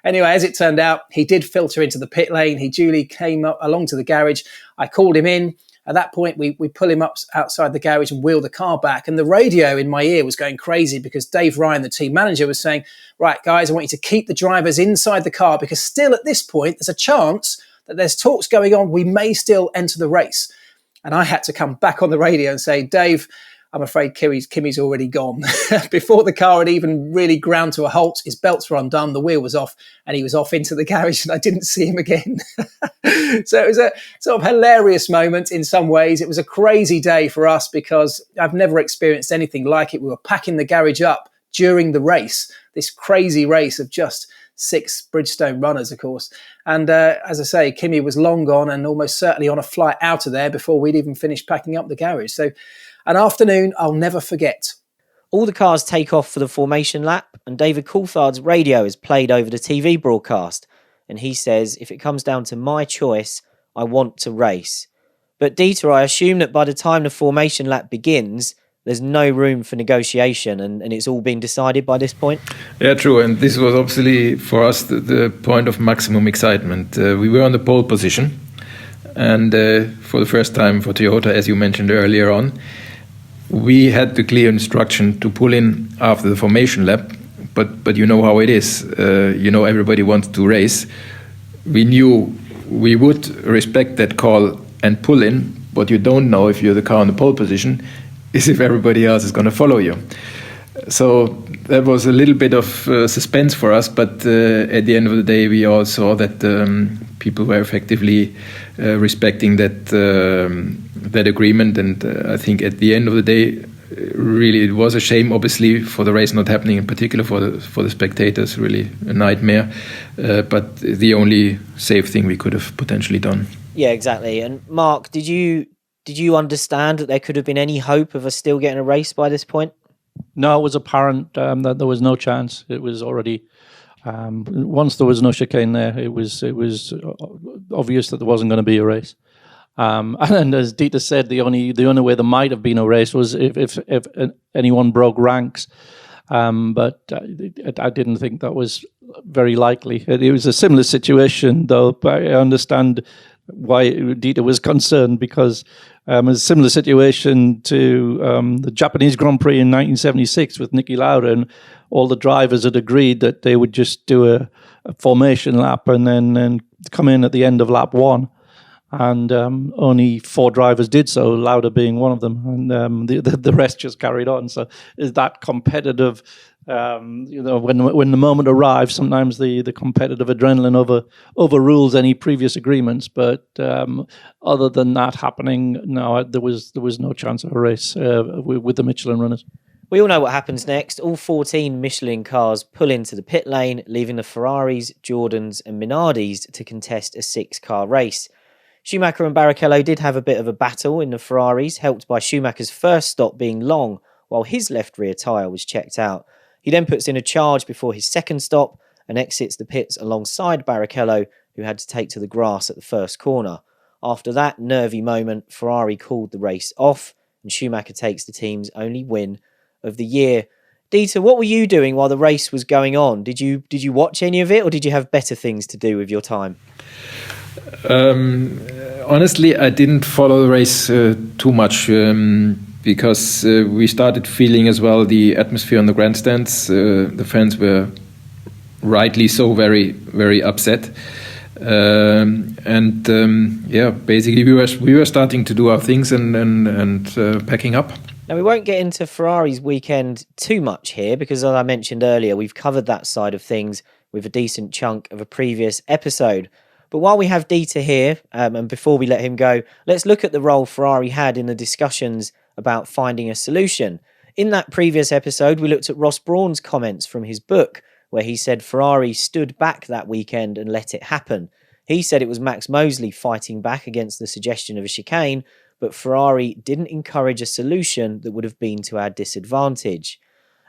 Anyway, as it turned out, he did filter into the pit lane. He duly came up along to the garage. I called him in. At that point, we pull him up outside the garage and wheel the car back. And the radio in my ear was going crazy because Dave Ryan, the team manager, was saying, right, guys, I want you to keep the drivers inside the car because still at this point, there's a chance that there's talks going on. We may still enter the race. And I had to come back on the radio and say, Dave, I'm afraid Kimi's already gone. Before the car had even really ground to a halt, his belts were undone, the wheel was off, and he was off into the garage, and I didn't see him again. So it was a sort of hilarious moment in some ways. It was a crazy day for us because I've never experienced anything like it. We were packing the garage up during the race, this crazy race of just 6 Bridgestone runners, of course. And as I say, Kimi was long gone and almost certainly on a flight out of there before we'd even finished packing up the garage. So an afternoon I'll never forget. All the cars take off for the formation lap, and David Coulthard's radio is played over the TV broadcast. And he says, if it comes down to my choice, I want to race. But Dieter, I assume that by the time the formation lap begins, there's no room for negotiation and it's all been decided by this point? Yeah, true. And this was obviously for us the point of maximum excitement. We were on the pole position. And for the first time for Toyota, as you mentioned earlier on, we had the clear instruction to pull in after the formation lap. But you know how it is. Everybody wants to race. We knew we would respect that call and pull in. What you don't know if you're the car in the pole position is if everybody else is going to follow you. So that was a little bit of suspense for us, but at the end of the day, we all saw that people were effectively respecting that agreement. And I think at the end of the day, really, it was a shame, obviously, for the race not happening, in particular for the spectators, really a nightmare. But the only safe thing we could have potentially done. Yeah, exactly. And Mark, did you understand that there could have been any hope of us still getting a race by this point? No, it was apparent that there was no chance. It was already once there was no chicane there, it was obvious that there wasn't going to be a race. And as Dieter said, the only way there might have been a race was if anyone broke ranks. But I didn't think that was very likely. It was a similar situation, though. But I understand why Dieter was concerned, because it was a similar situation to the Japanese Grand Prix in 1976 with Niki Lauda, and all the drivers had agreed that they would just do a formation lap and then come in at the end of lap one. And only 4 drivers did so, Lauda being one of them, and the rest just carried on. So is that competitive? When the moment arrives, sometimes the competitive adrenaline overrules any previous agreements. But other than that happening, no, there was no chance of a race with the Michelin runners. We all know what happens next. All 14 Michelin cars pull into the pit lane, leaving the Ferraris, Jordans, and Minardis to contest a 6-car race. Schumacher and Barrichello did have a bit of a battle in the Ferraris, helped by Schumacher's first stop being long, while his left rear tyre was checked out. He then puts in a charge before his second stop and exits the pits alongside Barrichello, who had to take to the grass at the first corner. After that nervy moment, Ferrari called the race off, and Schumacher takes the team's only win of the year. Dieter, what were you doing while the race was going on? Did you watch any of it, or did you have better things to do with your time? Honestly, I didn't follow the race too much because we started feeling as well the atmosphere on the grandstands. The fans were rightly so very, very upset. Basically we were starting to do our things and packing up. Now, we won't get into Ferrari's weekend too much here because, as I mentioned earlier, we've covered that side of things with a decent chunk of a previous episode. But while we have Dieter here, and before we let him go, let's look at the role Ferrari had in the discussions about finding a solution. In that previous episode, we looked at Ross Brawn's comments from his book, where he said Ferrari stood back that weekend and let it happen. He said it was Max Mosley fighting back against the suggestion of a chicane, but Ferrari didn't encourage a solution that would have been to our disadvantage.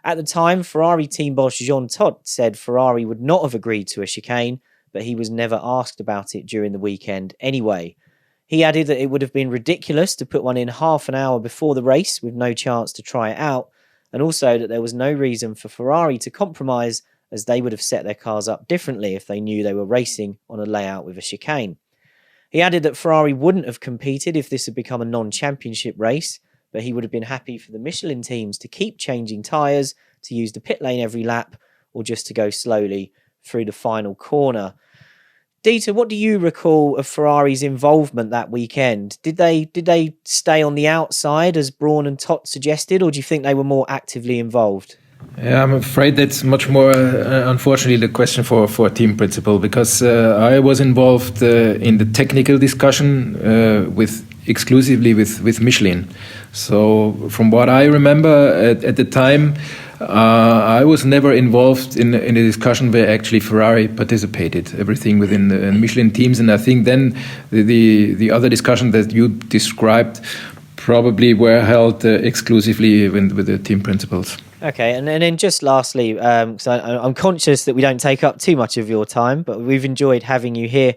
At the time, Ferrari team boss Jean Todt said Ferrari would not have agreed to a chicane, but he was never asked about it during the weekend anyway. He added that it would have been ridiculous to put one in half an hour before the race with no chance to try it out, and also that there was no reason for Ferrari to compromise, as they would have set their cars up differently if they knew they were racing on a layout with a chicane. He added that Ferrari wouldn't have competed if this had become a non-championship race, but he would have been happy for the Michelin teams to keep changing tyres, to use the pit lane every lap, or just to go slowly through the final corner. Dieter, what do you recall of Ferrari's involvement that weekend? Did they stay on the outside as Brawn and Todt suggested, or do you think they were more actively involved? Yeah, I'm afraid that's much more, unfortunately, the question for team principal, because I was involved in the technical discussion exclusively with Michelin. So from what I remember at the time, I was never involved in a discussion where actually Ferrari participated, everything within the Michelin teams. And I think then the other discussion that you described probably were held exclusively with the team principals. Okay, and then just lastly, because I'm conscious that we don't take up too much of your time, but we've enjoyed having you here.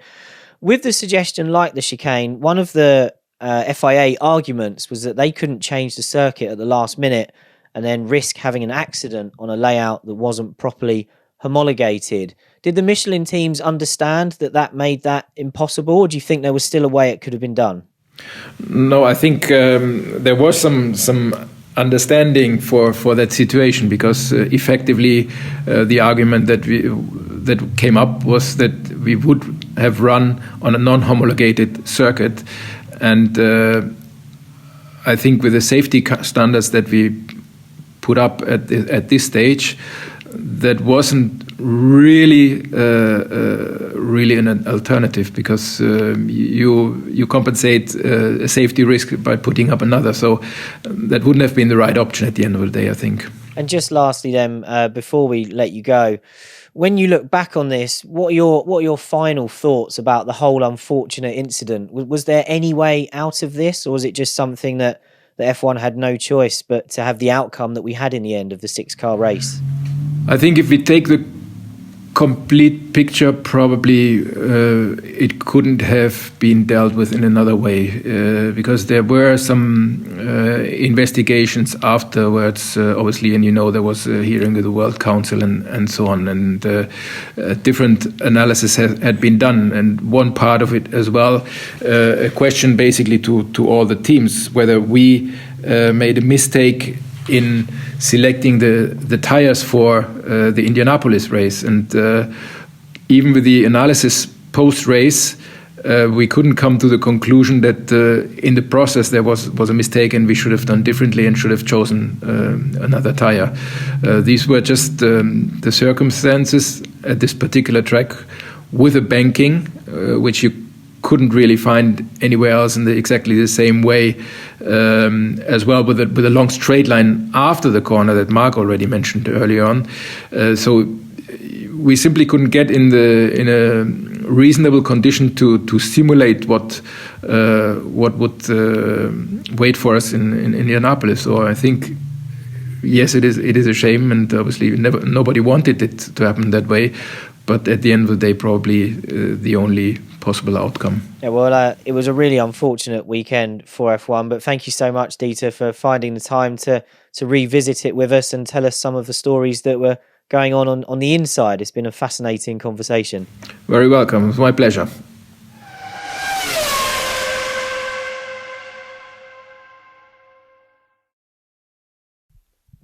With the suggestion like the chicane, one of the FIA arguments was that they couldn't change the circuit at the last minute and then risk having an accident on a layout that wasn't properly homologated. Did the Michelin teams understand that made that impossible, or do you think there was still a way it could have been done? No, I think there was some understanding for that situation, because effectively the argument that came up was that we would have run on a non-homologated circuit, and I think with the safety standards that we put up at this stage, that wasn't really an alternative, because you compensate a safety risk by putting up another. So that wouldn't have been the right option at the end of the day, I think. And just lastly then, before we let you go, when you look back on this, what are your final thoughts about the whole unfortunate incident? Was there any way out of this, or was it just something that the F1 had no choice but to have the outcome that we had in the end of the 6-car race? I think if we take the complete picture, probably it couldn't have been dealt with in another way, because there were some investigations afterwards, obviously, and there was a hearing with the World Council and so on, and different analysis had been done, and one part of it as well, a question basically to all the teams, whether we made a mistake in selecting the tires for the Indianapolis race. And even with the analysis post-race, we couldn't come to the conclusion that in the process there was a mistake and we should have done differently and should have chosen another tire. These were just the circumstances at this particular track with a banking, which you couldn't really find anywhere else in exactly the same way, as well with a long straight line after the corner that Marc already mentioned earlier on. So we simply couldn't get in a reasonable condition to simulate what would wait for us in Indianapolis. So I think, yes, it is a shame, and obviously nobody wanted it to happen that way. But at the end of the day, probably the only possible outcome. Yeah, well, it was a really unfortunate weekend for F1, but thank you so much, Dieter, for finding the time to revisit it with us and tell us some of the stories that were going on the inside. It's been a fascinating conversation. Very welcome. It was my pleasure.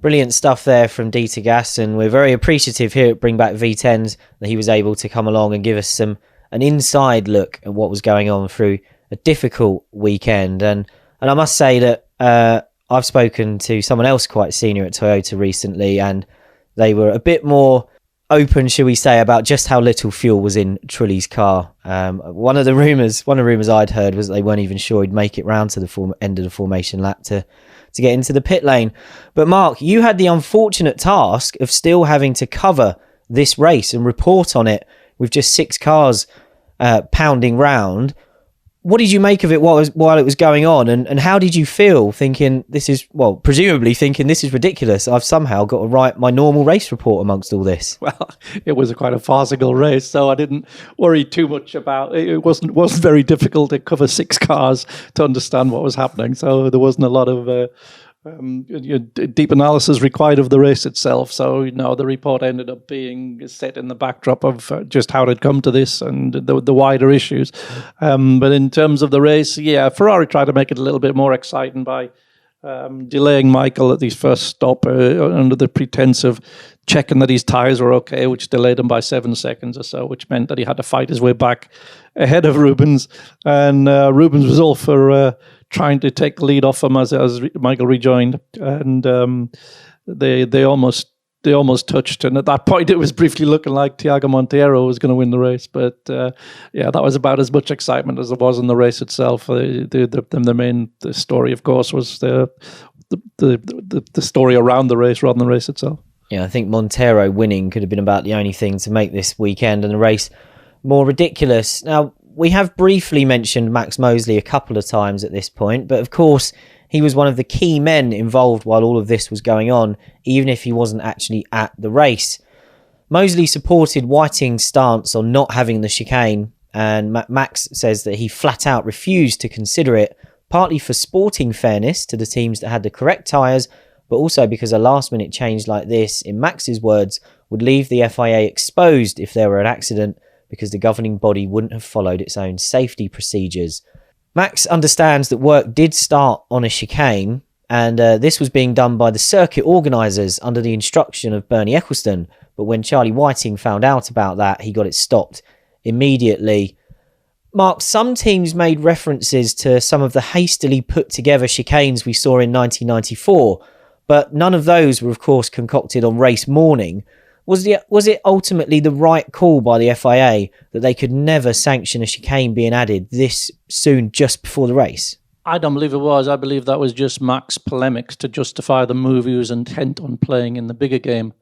Brilliant stuff there from Dieter Gas, and we're very appreciative here at Bring Back V10s that he was able to come along and give us an inside look at what was going on through a difficult weekend. And I must say that I've spoken to someone else quite senior at Toyota recently, and they were a bit more open, shall we say, about just how little fuel was in Trulli's car. One of the rumours I'd heard was that they weren't even sure he'd make it round to the end of the formation lap to get into the pit lane. But Mark, you had the unfortunate task of still having to cover this race and report on it with just 6 cars pounding round. What did you make of it while it was going on, and how did you feel presumably thinking this is ridiculous? I've somehow got to write my normal race report amongst all this. Well, it was quite a farcical race, so I didn't worry too much about it. It wasn't very difficult to cover 6 cars to understand what was happening, so there wasn't a lot of deep analysis required of the race itself. So, the report ended up being set in the backdrop of just how it had come to this and the wider issues. But in terms of the race, Ferrari tried to make it a little bit more exciting by delaying Michael at his first stop under the pretense of checking that his tyres were okay, which delayed him by 7 seconds or so, which meant that he had to fight his way back ahead of Rubens. And Rubens was all for trying to take the lead off him as Michael rejoined, and they almost touched. And at that point, it was briefly looking like Tiago Monteiro was going to win the race. But that was about as much excitement as there was in the race itself. The main story, of course, was the story around the race rather than the race itself. Yeah, I think Monteiro winning could have been about the only thing to make this weekend and the race more ridiculous. Now, we have briefly mentioned Max Mosley a couple of times at this point, but of course he was one of the key men involved while all of this was going on, even if he wasn't actually at the race. Mosley supported Whiting's stance on not having the chicane, and Max says that he flat out refused to consider it, partly for sporting fairness to the teams that had the correct tyres, but also because a last-minute change like this, in Max's words, would leave the FIA exposed if there were an accident, because the governing body wouldn't have followed its own safety procedures. Max understands that work did start on a chicane, and this was being done by the circuit organisers under the instruction of Bernie Ecclestone, but when Charlie Whiting found out about that, he got it stopped immediately. Mark, some teams made references to some of the hastily put together chicanes we saw in 1994, but none of those were, of course, concocted on race morning. Was it ultimately the right call by the FIA that they could never sanction a chicane being added this soon just before the race? I don't believe it was. I believe that was just Max polemics to justify the move he was intent on playing in the bigger game,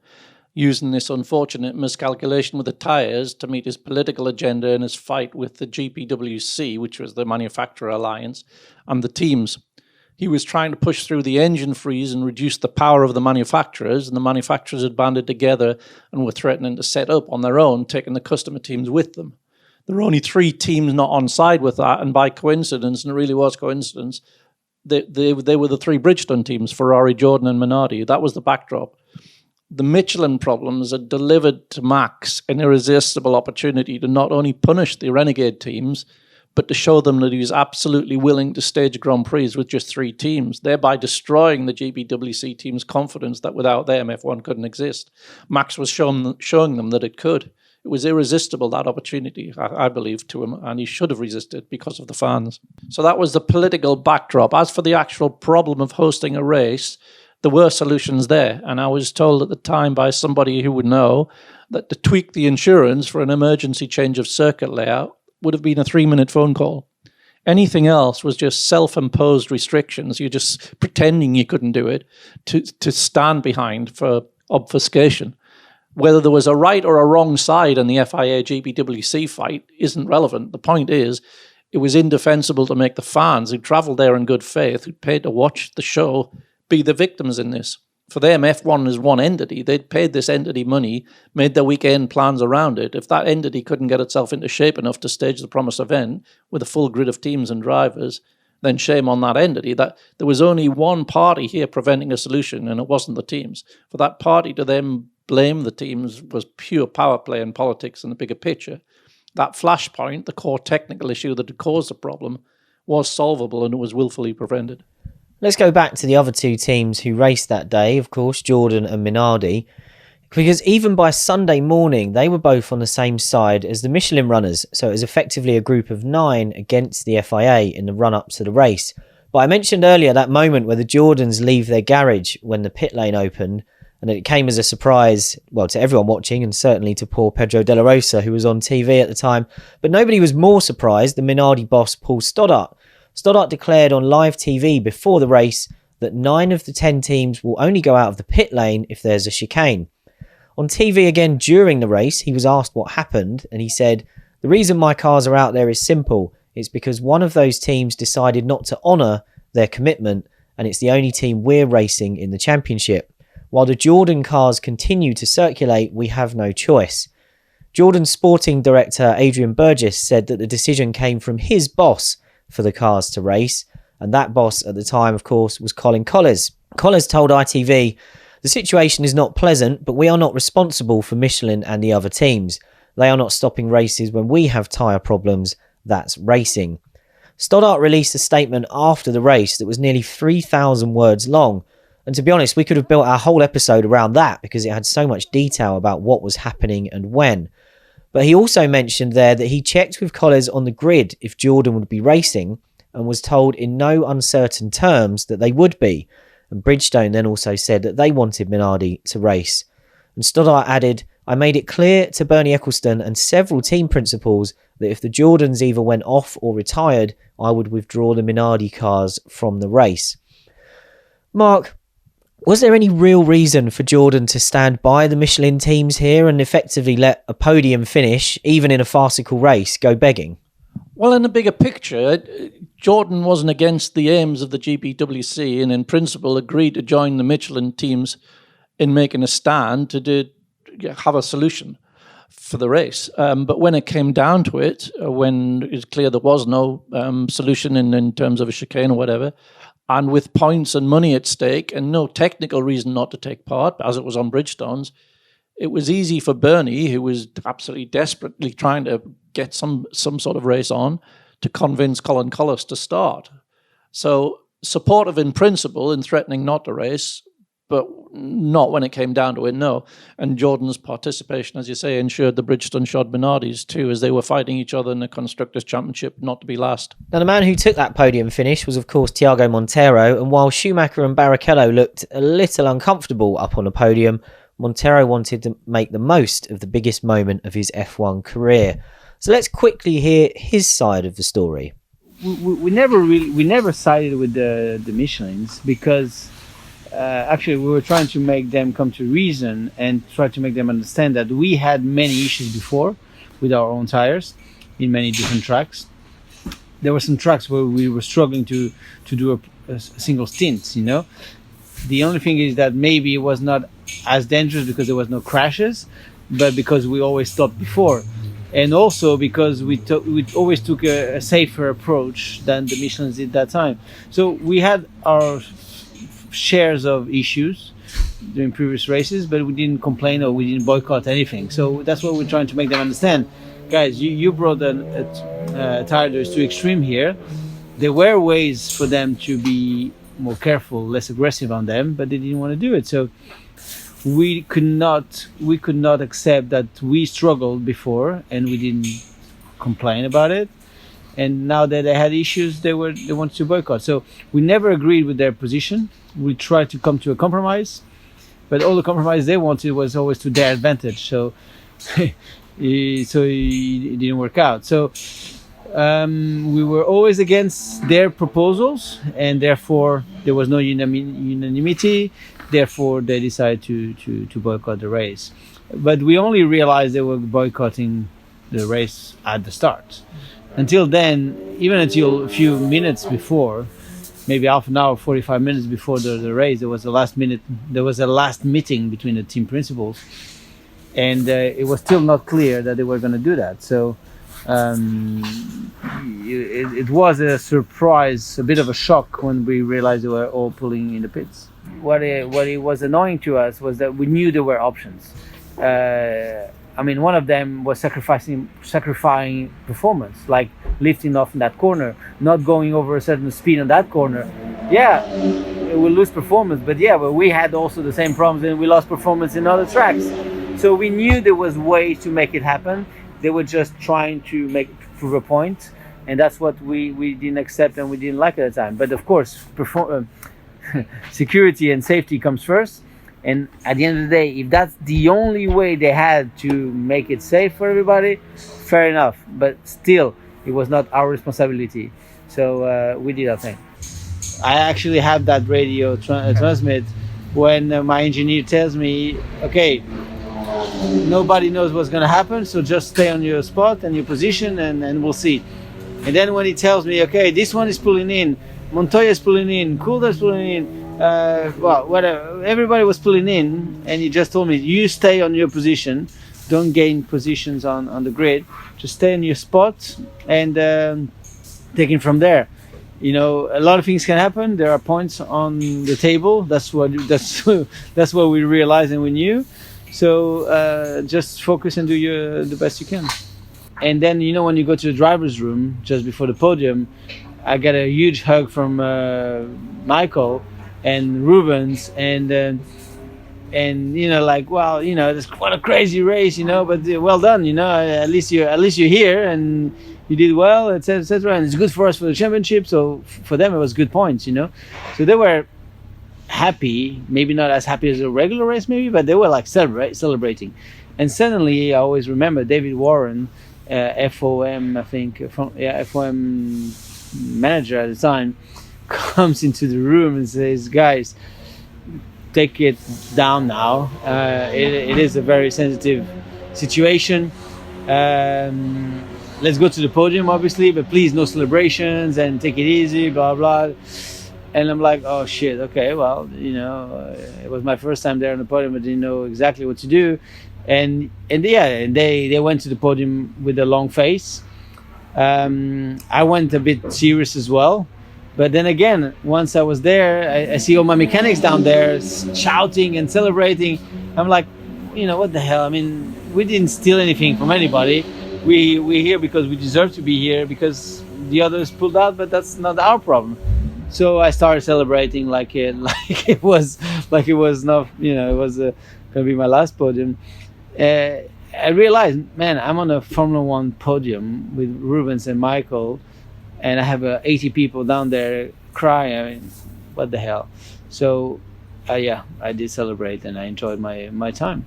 using this unfortunate miscalculation with the tyres to meet his political agenda in his fight with the GPWC, which was the manufacturer alliance, and the teams. He was trying to push through the engine freeze and reduce the power of the manufacturers, and the manufacturers had banded together and were threatening to set up on their own, taking the customer teams with them. There were only 3 teams not on side with that, and by coincidence, and it really was coincidence, they were the 3 Bridgestone teams, Ferrari, Jordan and Minardi. That was the backdrop. The Michelin problems had delivered to Max an irresistible opportunity to not only punish the renegade teams, but to show them that he was absolutely willing to stage Grand Prix with just 3 teams, thereby destroying the GPWC team's confidence that without them, F1 couldn't exist. Max was showing them that it could. It was irresistible, that opportunity, I believe, to him, and he should have resisted because of the fans. So that was the political backdrop. As for the actual problem of hosting a race, there were solutions there, and I was told at the time by somebody who would know that to tweak the insurance for an emergency change of circuit layout would have been a 3-minute phone call. Anything else was just self-imposed restrictions. You're just pretending you couldn't do it to stand behind for obfuscation. Whether there was a right or a wrong side in the FIA GPWC fight isn't relevant. The point is, it was indefensible to make the fans who travelled there in good faith, who paid to watch the show, be the victims in this. For them, F1 is one entity. They'd paid this entity money, made their weekend plans around it. If that entity couldn't get itself into shape enough to stage the promised event with a full grid of teams and drivers, then shame on that entity. That there was only one party here preventing a solution, and it wasn't the teams. For that party to then blame the teams was pure power play and politics in the bigger picture. That flashpoint, the core technical issue that had caused the problem, was solvable, and it was willfully prevented. Let's go back to the other two teams who raced that day, of course, Jordan and Minardi, because even by Sunday morning, they were both on the same side as the Michelin runners, so it was effectively a group of 9 against the FIA in the run-up to the race. But I mentioned earlier that moment where the Jordans leave their garage when the pit lane opened, and it came as a surprise, well, to everyone watching, and certainly to poor Pedro de la Rosa, who was on TV at the time. But nobody was more surprised than Minardi boss Paul Stoddart. Stoddart declared on live TV before the race that 9 of the 10 teams will only go out of the pit lane if there's a chicane. On TV again during the race, he was asked what happened, and he said, "The reason my cars are out there is simple. It's because one of those teams decided not to honour their commitment, and it's the only team we're racing in the championship. While the Jordan cars continue to circulate, we have no choice." Jordan's sporting director Adrian Burgess said that the decision came from his boss for the cars to race, and that boss at the time, of course, was Colin Collers. Collers told ITV, "The situation is not pleasant, but we are not responsible for Michelin and the other teams. They are not stopping races when we have tyre problems. That's racing." Stoddart released a statement after the race that was nearly 3,000 words long. And to be honest, we could have built our whole episode around that because it had so much detail about what was happening and when. But he also mentioned there that he checked with Collers on the grid if Jordan would be racing and was told in no uncertain terms that they would be. And Bridgestone then also said that they wanted Minardi to race. And Stoddart added, "I made it clear to Bernie Ecclestone and several team principals that if the Jordans either went off or retired, I would withdraw the Minardi cars from the race." Mark, was there any real reason for Jordan to stand by the Michelin teams here and effectively let a podium finish, even in a farcical race, go begging? Well, in the bigger picture, Jordan wasn't against the aims of the GPWC and in principle agreed to join the Michelin teams in making a stand to have a solution for the race. But when it came down to it, when it was clear there was no solution in terms of a chicane or whatever, and with points and money at stake and no technical reason not to take part, as it was on Bridgestone's, it was easy for Bernie, who was absolutely desperately trying to get some sort of race on, to convince Colin Collers to start. So supportive in principle in threatening not to race, but not when it came down to it, no. And Jordan's participation, as you say, ensured the Bridgestone shod Minardis too, as they were fighting each other in the Constructors' Championship not to be last. Now, the man who took that podium finish was, of course, Tiago Monteiro, and while Schumacher and Barrichello looked a little uncomfortable up on the podium, Monteiro wanted to make the most of the biggest moment of his F1 career. So let's quickly hear his side of the story. We never sided with the Michelins because actually we were trying to make them come to reason and try to make them understand that we had many issues before with our own tires in many different tracks. There were some tracks where we were struggling to do a single stint, you know. The only thing is that maybe it was not as dangerous because there was no crashes, but because we always stopped before. And also because we always took a safer approach than the Michelins did that time. So we had our shares of issues during previous races, but we didn't complain or we didn't boycott anything. So that's what we're trying to make them understand. Guys, you brought a tire that is too extreme here. There were ways for them to be more careful, less aggressive on them, but they didn't want to do it. So we could not accept that we struggled before and we didn't complain about it. And now that they had issues, they wanted to boycott. So we never agreed with their position. We tried to come to a compromise, but all the compromise they wanted was always to their advantage. So it didn't work out. So we were always against their proposals, and therefore there was no unanimity. Therefore, they decided to boycott the race. But we only realized they were boycotting the race at the start. Until then, even until a few minutes before, maybe half an hour, 45 minutes before the race, there was a last meeting between the team principals, and it was still not clear that they were going to do that. So it was a surprise, a bit of a shock when we realized they were all pulling in the pits. What it was annoying to us was that we knew there were options. I mean, one of them was sacrificing performance, like lifting off in that corner, not going over a certain speed on that corner, yeah, we lose performance. But we had also the same problems, and we lost performance in other tracks. So we knew there was ways to make it happen. They were just trying to prove a point, and that's what we didn't accept and we didn't like at the time. But of course, security and safety comes first. And at the end of the day, if that's the only way they had to make it safe for everybody, fair enough. But still, it was not our responsibility. So we did our thing. I actually have that radio transmit when my engineer tells me, okay, nobody knows what's going to happen, so just stay on your spot and your position, and we'll see. And then when he tells me, okay, this one is pulling in, Montoya is pulling in, Coulter's pulling in, whatever, everybody was pulling in, and he just told me, you stay on your position, don't gain positions on the grid, just stay in your spot and take it from there. You know, a lot of things can happen. There are points on the table. That's what we realized and we knew. So just focus and do the best you can. And then, you know, when you go to the driver's room just before the podium, I got a huge hug from Michael and Rubens, and you know, like, well, you know, what a crazy race, you know, but well done, you know, at least you're here and you did well, etc., etc., and it's good for us for the championship. So for them, it was good points, you know. So they were happy, maybe not as happy as a regular race, maybe, but they were like celebrating. And suddenly, I always remember David Warren, FOM, I think, FOM manager at the time, comes into the room and says, "Guys, take it down now. It is a very sensitive situation. Let's go to the podium, obviously, but please no celebrations and take it easy, blah, blah." And I'm like, oh shit, okay, well, you know, it was my first time there on the podium. I didn't know exactly what to do. And they went to the podium with a long face. I went a bit serious as well. But then again, once I was there, I see all my mechanics down there shouting and celebrating. I'm like, you know, what the hell? I mean, we didn't steal anything from anybody. We're here because we deserve to be here, because the others pulled out, but that's not our problem. So I started celebrating like it was not, you know, it was gonna be my last podium. I realized, man, I'm on a Formula One podium with Rubens and Michael, and I have 80 people down there crying. I mean, what the hell? So I did celebrate and I enjoyed my time.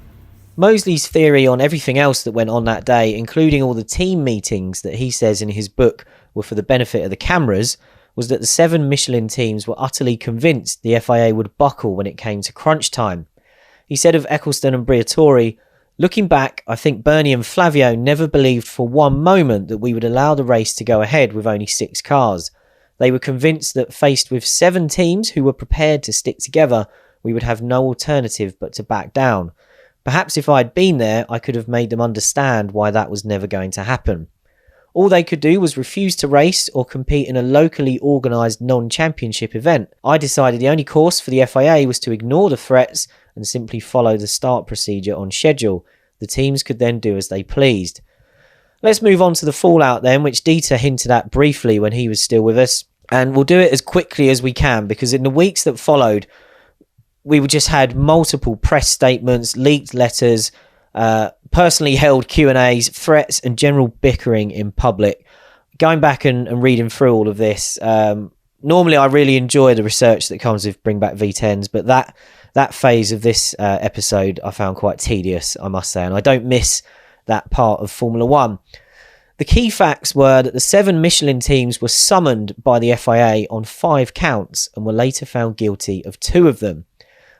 Mosley's theory on everything else that went on that day, including all the team meetings that he says in his book were for the benefit of the cameras, was that the 7 Michelin teams were utterly convinced the FIA would buckle when it came to crunch time. He said of Eccleston and Briatore, "Looking back, I think Bernie and Flavio never believed for one moment that we would allow the race to go ahead with only 6 cars. They were convinced that faced with 7 teams who were prepared to stick together, we would have no alternative but to back down. Perhaps if I'd been there, I could have made them understand why that was never going to happen. All they could do was refuse to race or compete in a locally organised non-championship event. I decided the only course for the FIA was to ignore the threats and simply follow the start procedure on schedule. The teams could then do as they pleased." Let's move on to the fallout then, which Dieter hinted at briefly when he was still with us. And we'll do it as quickly as we can, because in the weeks that followed, we just had multiple press statements, leaked letters, personally held Q&As, threats and general bickering in public. Going back and reading through all of this, normally I really enjoy the research that comes with Bring Back V10s, but that phase of this episode I found quite tedious, I must say, and I don't miss that part of Formula One. The key facts were that the 7 Michelin teams were summoned by the FIA on 5 counts and were later found guilty of 2 of them.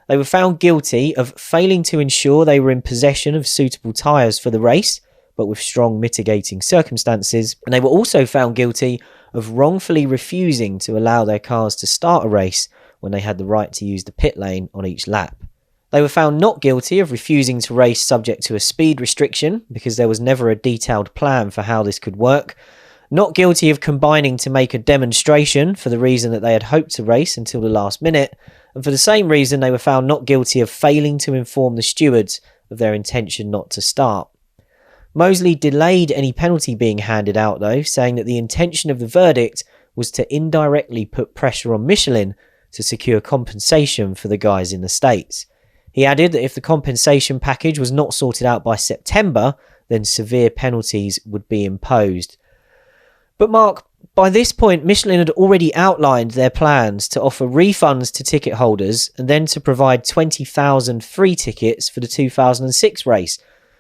They were found guilty of failing to ensure they were in possession of suitable tyres for the race, but with strong mitigating circumstances, and they were also found guilty of wrongfully refusing to allow their cars to start a race when they had the right to use the pit lane on each lap. They were found not guilty of refusing to race subject to a speed restriction, because there was never a detailed plan for how this could work. Not guilty of combining to make a demonstration for the reason that they had hoped to race until the last minute, and for the same reason they were found not guilty of failing to inform the stewards of their intention not to start. Mosley delayed any penalty being handed out though, saying that the intention of the verdict was to indirectly put pressure on Michelin to secure compensation for the guys in the States. He added that if the compensation package was not sorted out by September, then severe penalties would be imposed. But Mark, by this point, Michelin had already outlined their plans to offer refunds to ticket holders and then to provide 20,000 free tickets for the 2006 race.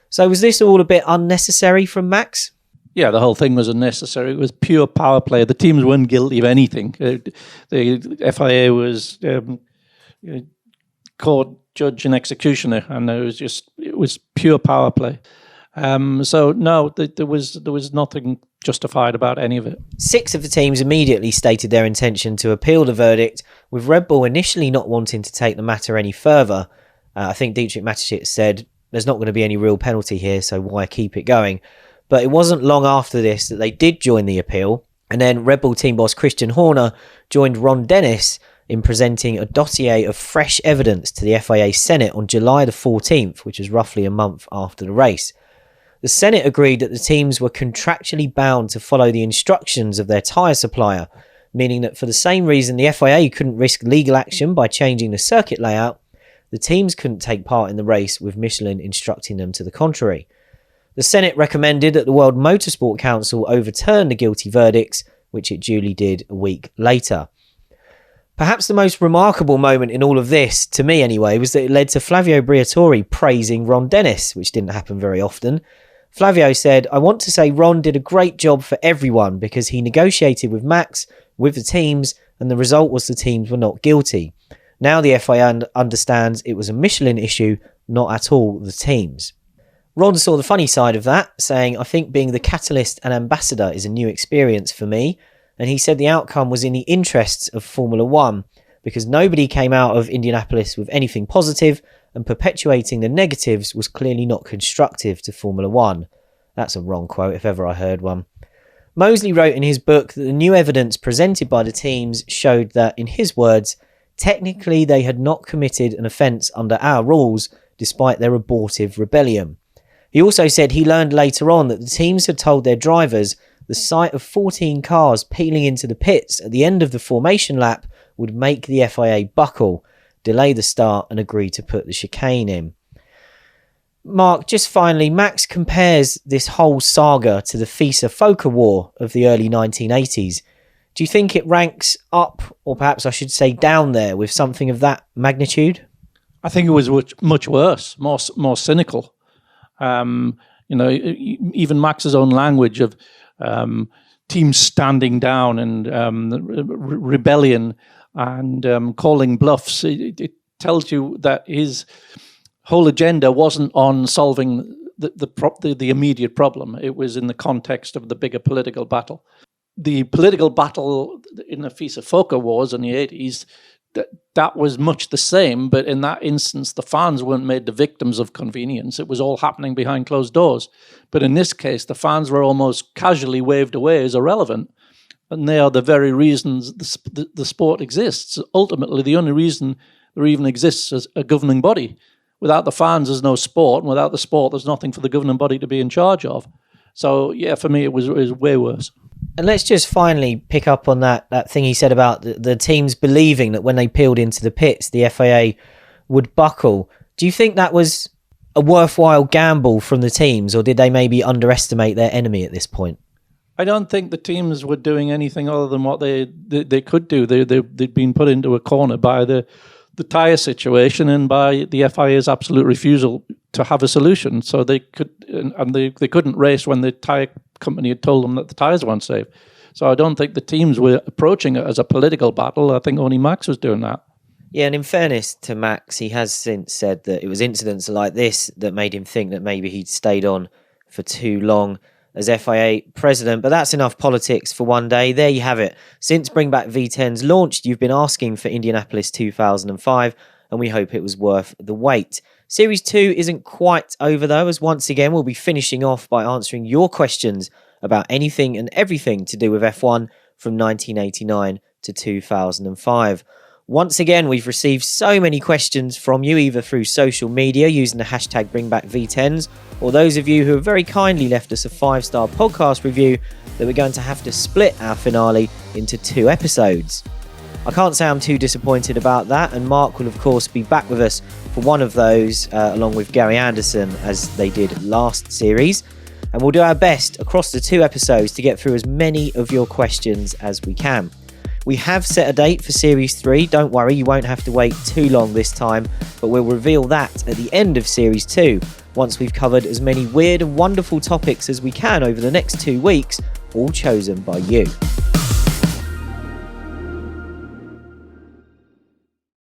So was this all a bit unnecessary from Max? Yeah, the whole thing was unnecessary. It was pure power play. The teams weren't guilty of anything. The FIA was court, judge and executioner, and it was pure power play. So no, there was nothing justified about any of it. 6 of the teams immediately stated their intention to appeal the verdict, with Red Bull initially not wanting to take the matter any further. I think Dietrich Mateschitz said, there's not going to be any real penalty here, so why keep it going? But it wasn't long after this that they did join the appeal, and then Red Bull team boss Christian Horner joined Ron Dennis in presenting a dossier of fresh evidence to the FIA Senate on July the 14th, which was roughly a month after the race. The Senate agreed that the teams were contractually bound to follow the instructions of their tyre supplier, meaning that for the same reason the FIA couldn't risk legal action by changing the circuit layout, the teams couldn't take part in the race with Michelin instructing them to the contrary. The Senate recommended that the World Motorsport Council overturn the guilty verdicts, which it duly did a week later. Perhaps the most remarkable moment in all of this, to me anyway, was that it led to Flavio Briatore praising Ron Dennis, which didn't happen very often. Flavio said, "I want to say Ron did a great job for everyone because he negotiated with Max, with the teams, and the result was the teams were not guilty. Now the FIA understands it was a Michelin issue, not at all the teams." Ron saw the funny side of that, saying, "I think being the catalyst and ambassador is a new experience for me." And he said the outcome was in the interests of Formula One because nobody came out of Indianapolis with anything positive, and perpetuating the negatives was clearly not constructive to Formula One. That's a wrong quote if ever I heard one. Mosley wrote in his book that the new evidence presented by the teams showed that, in his words, technically they had not committed an offence under our rules despite their abortive rebellion. He also said he learned later on that the teams had told their drivers the sight of 14 cars peeling into the pits at the end of the formation lap would make the FIA buckle, delay the start and agree to put the chicane in. Mark, just finally, Max compares this whole saga to the FISA-FOCA war of the early 1980s. Do you think it ranks up, or perhaps I should say down there, with something of that magnitude? I think it was much worse, more cynical. Even Max's own language of teams standing down and rebellion and calling bluffs, it tells you that his whole agenda wasn't on solving the immediate problem. It was in the context of the bigger political battle. The political battle in the FISA-FOCA wars in the 80s, that was much the same, but in that instance, the fans weren't made the victims of convenience. It was all happening behind closed doors. But in this case, the fans were almost casually waved away as irrelevant. And they are the very reasons the sport exists. Ultimately, the only reason there even exists as a governing body. Without the fans, there's no sport. And without the sport, there's nothing for the governing body to be in charge of. So, yeah, for me, it was way worse. And let's just finally pick up on that thing he said about the teams believing that when they peeled into the pits, the FIA would buckle. Do you think that was a worthwhile gamble from the teams, or did they maybe underestimate their enemy at this point? I don't think the teams were doing anything other than what they could do. They'd been put into a corner by the tyre situation and by the FIA's absolute refusal to have a solution. So they couldn't race when the tyre company had told them that the tyres weren't safe. So I don't think the teams were approaching it as a political battle. I think only Max was doing that. Yeah, and in fairness to Max, he has since said that it was incidents like this that made him think that maybe he'd stayed on for too long as FIA president. But that's enough politics for one day. There you have it. Since Bring Back V10s launched, you've been asking for Indianapolis 2005, and we hope it was worth the wait. Series 2 isn't quite over though, as once again we'll be finishing off by answering your questions about anything and everything to do with F1 from 1989 to 2005. Once again, we've received so many questions from you, either through social media using the hashtag BringBackV10s, or those of you who have very kindly left us a 5-star podcast review, that we're going to have to split our finale into 2 episodes. I can't say I'm too disappointed about that, and Mark will of course be back with us for one of those, along with Gary Anderson, as they did last series. And we'll do our best across the 2 episodes to get through as many of your questions as we can. We have set a date for Series 3, don't worry, you won't have to wait too long this time, but we'll reveal that at the end of Series 2, once we've covered as many weird and wonderful topics as we can over the next 2 weeks, all chosen by you.